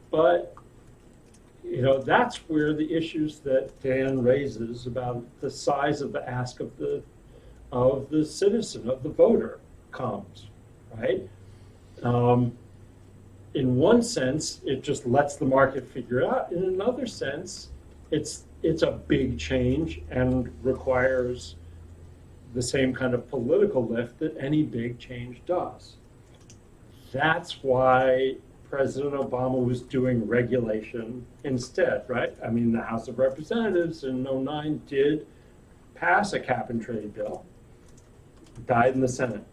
But, that's where the issues that Dan raises about the size of the ask of the citizen, of the voter, comes, right? In one sense, it just lets the market figure it out. In another sense, it's a big change and requires the same kind of political lift that any big change does. That's why President Obama was doing regulation instead, right? I mean, the House of Representatives in 2009 did pass a cap and trade bill, died in the Senate.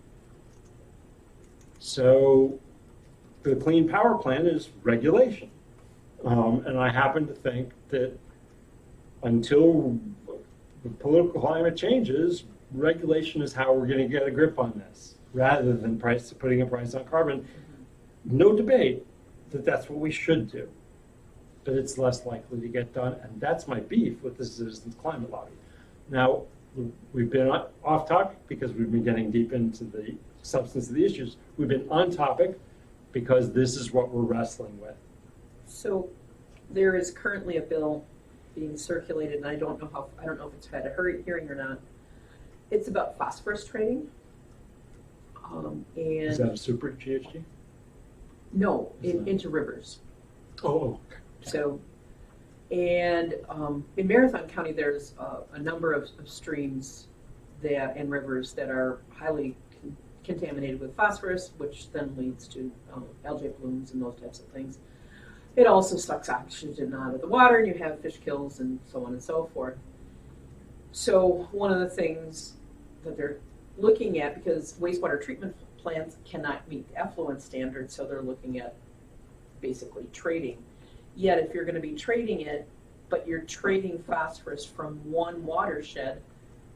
So the Clean Power Plan is regulation. And I happen to think that until the political climate changes, regulation is how we're going to get a grip on this, rather than putting a price on carbon. No debate that that's what we should do, but it's less likely to get done, and that's my beef with the Citizens Climate Lobby. Now, we've been off topic because we've been getting deep into the substance of the issues. We've been on topic because this is what we're wrestling with. So there is currently a bill being circulated, and I don't know if it's had a hearing or not. It's about phosphorus trading. Is that a super GHG? No, into rivers. Oh, okay. So, and in Marathon County, there's a number of streams and rivers that are highly contaminated with phosphorus, which then leads to algae blooms and those types of things. It also sucks oxygen out of the water, and you have fish kills and so on and so forth. So one of the things that they're looking at, because wastewater treatment plants cannot meet effluent standards, so they're looking at basically trading. Yet if you're going to be trading it, but you're trading phosphorus from one watershed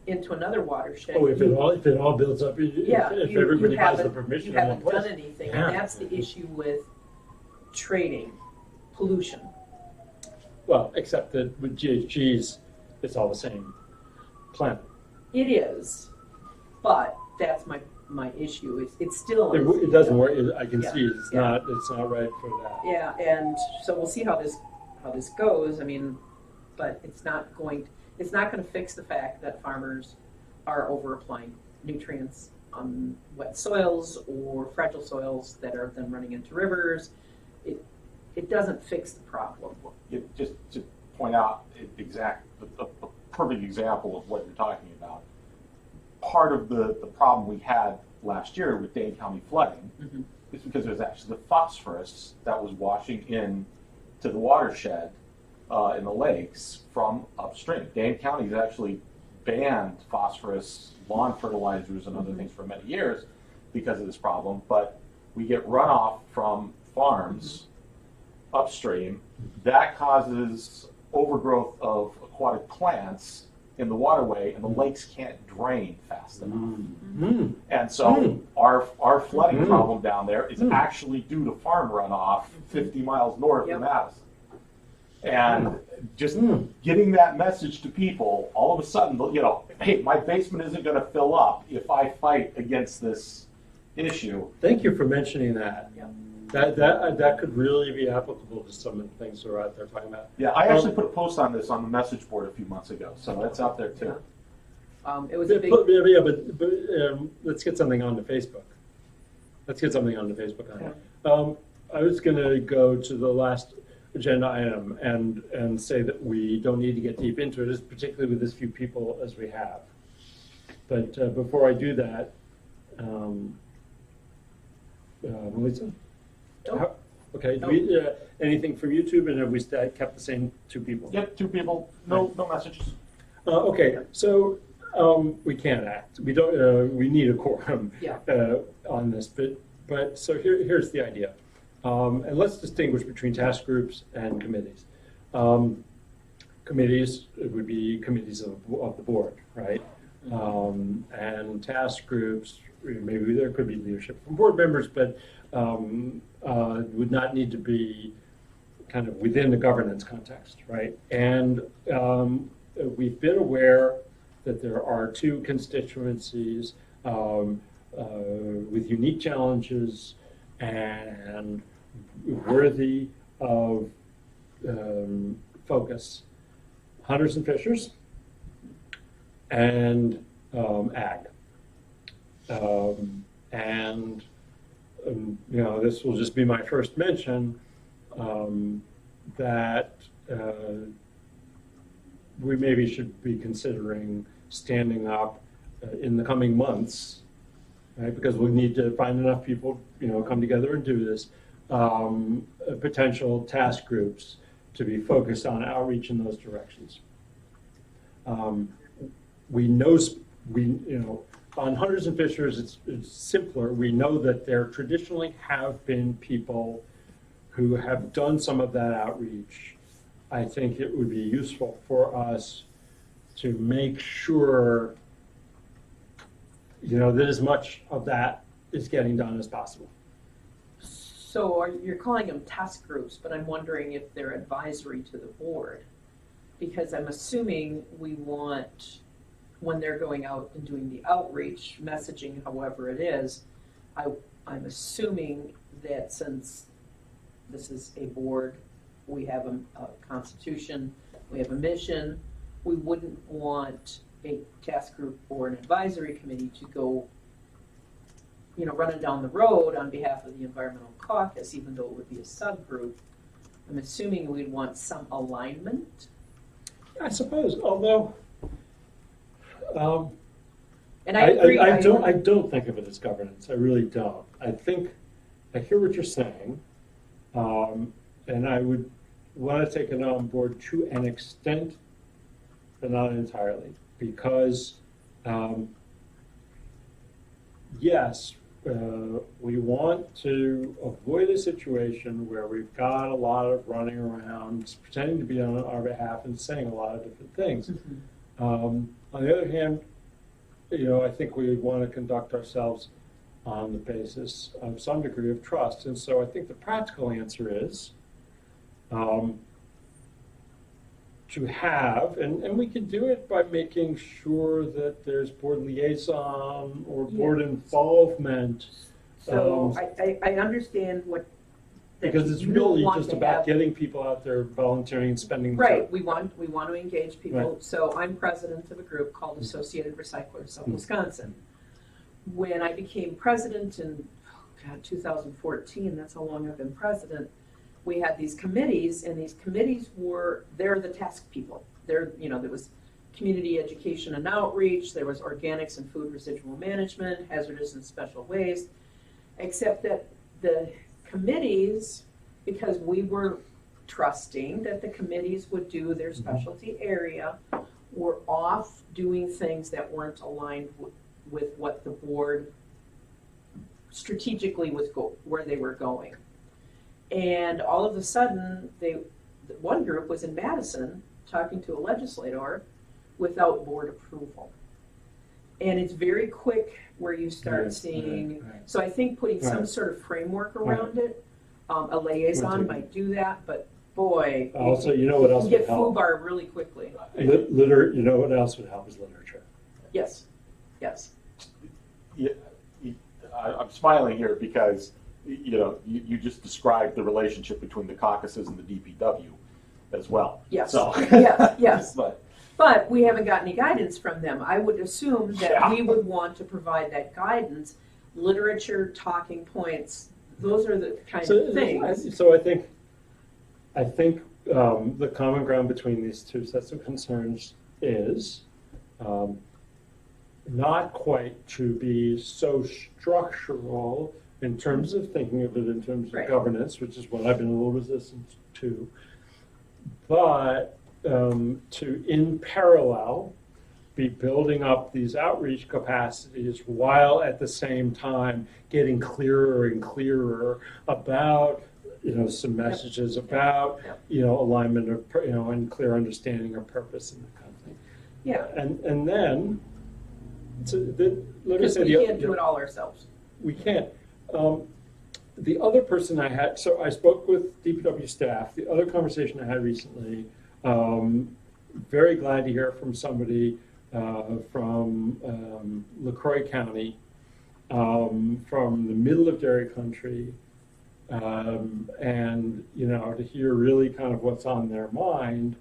into another watershed. Oh, if it all builds up, if everybody has the permission, you haven't done anything, and that's the issue with trading pollution. Well, except that with GHGs, it's all the same planet. It is, but that's my issue. It's still it doesn't work. I can see it's not right for that. Yeah, and so we'll see how this goes. I mean, but it's not going to fix the fact that farmers are over applying nutrients on wet soils or fragile soils that are then running into rivers. It doesn't fix the problem. Just to point out a perfect example of what you're talking about. Part of the problem we had last year with Dane County flooding is because there's actually the phosphorus that was washing in to the watershed in the lakes from upstream. Dane County's actually banned phosphorus, lawn fertilizers, and other things for many years because of this problem, but we get runoff from farms upstream. That causes overgrowth of aquatic plants in the waterway, and the lakes can't drain fast enough. And so our flooding problem down there is actually due to farm runoff 50 miles north of Madison. And just getting that message to people, all of a sudden, hey, my basement isn't going to fill up if I fight against this issue. Thank you for mentioning that. Yeah. That could really be applicable to some of the things we're out there talking about. Yeah, I actually put a post on this on the message board a few months ago, so it's out there too. It was a big, Let's get something onto Facebook. Let's get something onto Facebook on it. Okay. I was gonna go to the last agenda item and say that we don't need to get deep into it, particularly with as few people as we have. But before I do that, Melissa? Nope. Okay, do we, anything from YouTube, and have we kept the same 2 people? Yep, 2 people, no messages. Okay, so we can't act. We don't. We need a quorum Yeah. On this, but so here's the idea, and let's distinguish between task groups and committees. Committees would be committees of the board, right? And task groups, maybe there could be leadership from board members, but would not need to be kind of within the governance context, right? And we've been aware that there are 2 constituencies with unique challenges and worthy of focus: hunters and fishers and ag. This will just be my first mention that we maybe should be considering standing up in the coming months, right? Because we need to find enough people, come together and do this. Potential task groups to be focused on outreach in those directions. On hunters and fishers, it's simpler. We know that there traditionally have been people who have done some of that outreach. I think it would be useful for us to make sure, that as much of that is getting done as possible. so you're calling them task groups, but I'm wondering if they're advisory to the board. Because I'm assuming we want, when they're going out and doing the outreach, messaging, however it is, I'm assuming that since this is a board, we have a constitution, we have a mission, we wouldn't want a task group or an advisory committee to go, running down the road on behalf of the Environmental Caucus, even though it would be a subgroup. I'm assuming we'd want some alignment. I suppose, although And I agree. I don't think of it as governance. I really don't. I hear what you're saying, and I would want to take it on board to an extent, but not entirely, because yes, we want to avoid a situation where we've got a lot of running around, pretending to be on our behalf and saying a lot of different things. Mm-hmm. On the other hand, I think we want to conduct ourselves on the basis of some degree of trust. And so I think the practical answer is to have, and we can do it by making sure that there's board liaison or board involvement. So I understand what. that Because it's you don't really want just to about have- getting people out there volunteering and spending the Right, time. we want to engage people. Right. So I'm president of a group called Associated Recyclers of Wisconsin. When I became president in 2014, that's how long I've been president, we had these committees, and these committees they're the task people. There was community education and outreach, there was organics and food residual management, hazardous and special waste, except that the committees, because we were trusting that the committees would do their specialty area, were off doing things that weren't aligned with what the board strategically was where they were going. And all of a sudden, one group was in Madison talking to a legislator without board approval. And it's very quick where you start seeing, so I think putting some sort of framework around it, a liaison might do that, but boy, Also, what else you would get help? FUBAR really quickly. What else would help is literature. Yes. Yeah, I'm smiling here because, you just described the relationship between the caucuses and the DPW as well. Yes. So, Yes, yes. But, But we haven't got any guidance from them. I would assume that Yeah. we would want to provide that guidance, literature, talking points, those are the kind of things. So I think the common ground between these two sets of concerns is not quite to be so structural in terms of thinking of it in terms of Right. governance, which is what I've been a little resistant to, but to, in parallel, be building up these outreach capacities while at the same time getting clearer and clearer about, some messages about, Yep. alignment of, and clear understanding of purpose and that kind of thing. Yeah, And then, let me because say we the can't do it all ourselves. we can't. The other person I had, so I spoke with DPW staff. The other conversation I had recently, very glad to hear from somebody from LaCroix County, from the middle of dairy country, and to hear really kind of what's on their mind.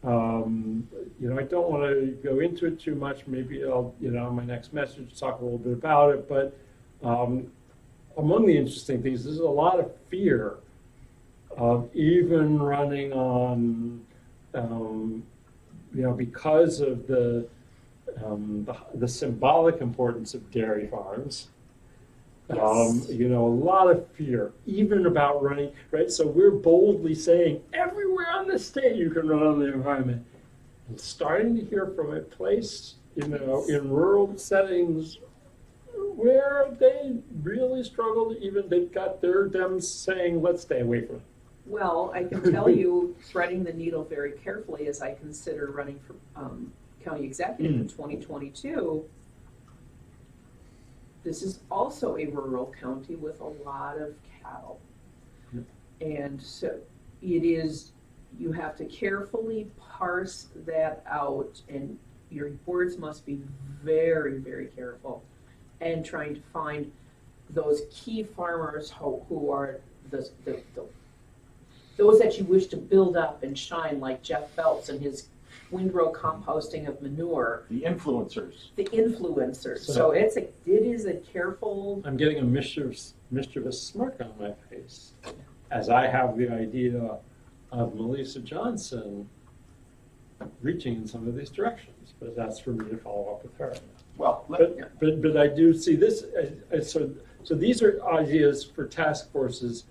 I don't want to go into it too much. Maybe I'll, my next message, talk a little bit about it. But among the interesting things, there's a lot of fear of even running on, because of the symbolic importance of dairy farms. Yes. A lot of fear, even about running, right? So we're boldly saying everywhere on the state you can run on the environment. And starting to hear from a place, in rural settings where they really struggle to even, they've got their Dems saying, let's stay away from it. Well, I can tell you, threading the needle very carefully as I consider running for county executive in 2022, this is also a rural county with a lot of cattle. Yep. And so it is, you have to carefully parse that out, and your words must be very, very careful, and trying to find those key farmers who are those that you wish to build up and shine, like Jeff Phelps and his windrow composting of manure, The influencers. the influencers. So- So it is a careful, I'm getting a mischievous smirk on my face as I have the idea of Melissa Johnson reaching in some of these directions, but that's for me to follow up with her. Well, But I do see this, so these are ideas for task forces,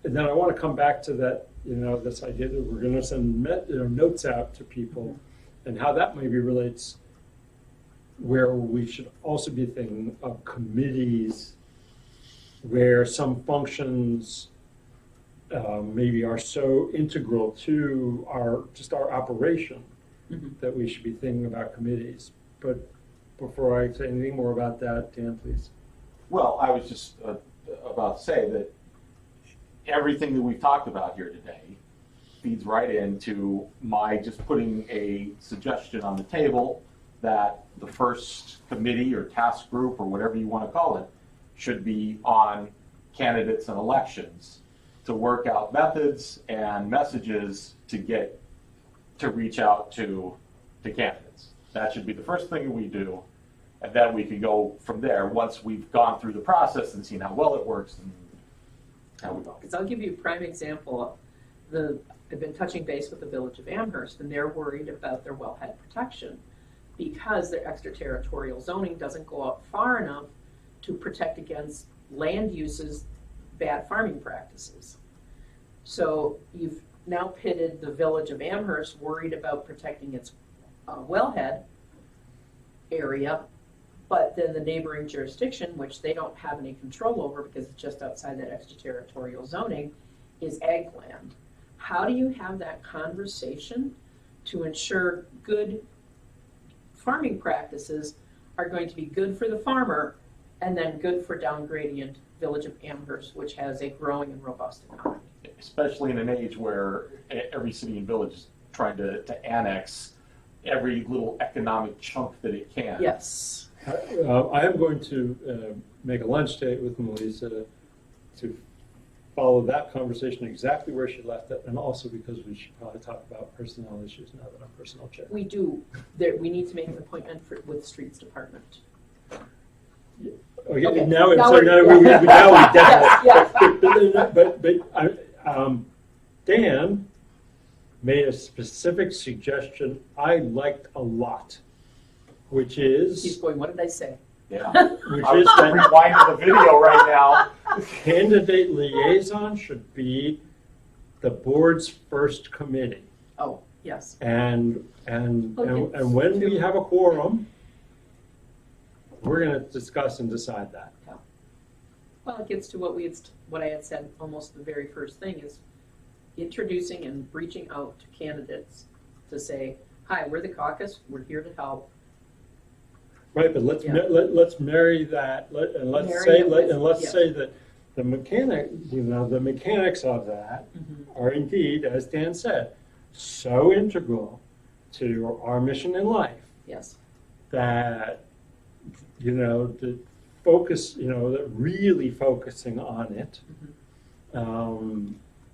and then I want to come back to that, this idea that we're going to send notes out to people, and how that maybe relates where we should also be thinking of committees where some functions maybe are so integral to our operation that we should be thinking about committees. But before I say anything more about that, Dan, please. well, I was just about to say that everything that we've talked about here today feeds right into my just putting a suggestion on the table that the first committee or task group or whatever you want to call it should be on candidates and elections to work out methods and messages to reach out to candidates. That should be the first thing we do, and then we can go from there once we've gone through the process and seen how well it works and how we go. because I'll give you a prime example. I've been touching base with the village of Amherst, and they're worried about their wellhead protection because their extraterritorial zoning doesn't go out far enough to protect against land uses, bad farming practices. So you've now pitted the village of Amherst, worried about protecting its wellhead area, but then the neighboring jurisdiction, which they don't have any control over because it's just outside that extraterritorial zoning, is ag land. How do you have that conversation to ensure good farming practices are going to be good for the farmer and then good for down gradient village of Amherst, which has a growing and robust economy? Especially in an age where every city and village is trying to annex every little economic chunk that it can. Yes. I am going to make a lunch date with Melissa to follow that conversation exactly where she left it, and also because we should probably talk about personnel issues now that I'm personnel chair. We do, we need to make an appointment with Streets Department. Okay, Okay, now now we we're- definitely. Yeah. But Dan made a specific suggestion I liked a lot, which He's is going, what did I say? Yeah. which I is was that rewinding the video right now. candidate liaison should be the board's first committee. Oh, yes. And when we have a quorum, we're gonna discuss and decide that. Well, it gets to what I had said almost the very first thing is introducing and reaching out to candidates to say, hi, we're the caucus, we're here to help. Right, but let's Yeah. let's marry that, let's Marry it with- yeah. say that the mechanics of that are indeed, as Dan said, so integral to our mission in life Yes. that the focus, that really focusing on it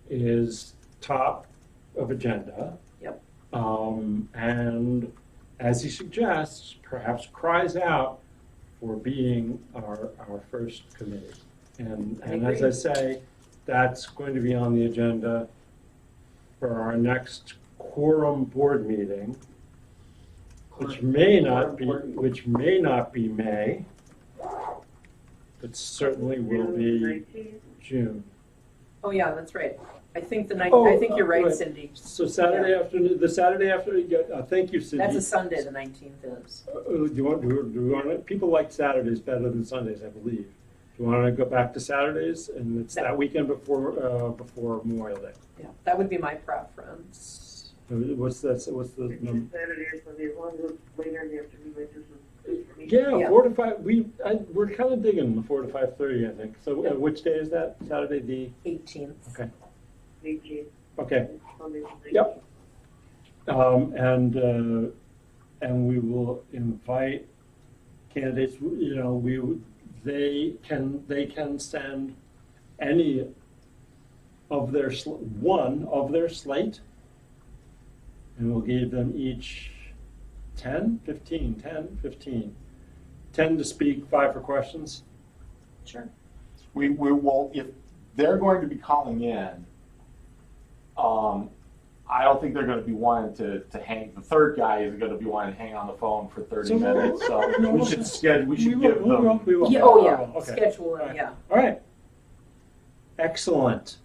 is top of agenda. Yep. And as he suggests, perhaps cries out for being our first committee. And as I agree. say, that's going to be on the agenda for our next quorum board meeting, which may not be May, but certainly will be 19th. June. Oh, yeah, that's right. I think Oh, I think you're right, right. Cindy. So Saturday afternoon, the Saturday after, thank you, Cindy. That's a Sunday, the 19th is. Do you want, people like Saturdays better than Sundays, I believe. Do you want to go back to Saturdays? And it's that weekend before Memorial Day. Yeah, that would be my preference. What's the It's just Saturday or Sunday, as long as it's later in the afternoon, like this is good for me. Yeah, Yeah. 4 to 5, we're kind of digging the 4 to 5:30, I think. So which day is that? Saturday, the, 18th. okay, 18th, okay. Sunday, the 19th. Yep. And we will invite candidates, they can send any of their, one of their slate, and we'll give them each 10 to speak, 5 for questions. Sure. We will, if they're going to be calling in, I don't think they're going to be wanting to hang, the third guy isn't going to be wanting to hang on the phone for 30 minutes, so we should schedule, we should give them. We will. Yeah, oh, yeah, Okay. schedule it, Right. yeah. All right. Excellent.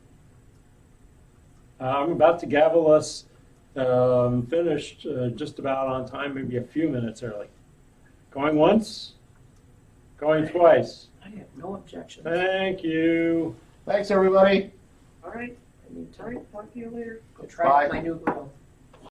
I'm about to gavel us finished just about on time, maybe a few minutes early. Going once, going twice. I have no objections. Thank you. Thanks, everybody. All right, I need to all right, talk to you later. go try Bye. out my new grill.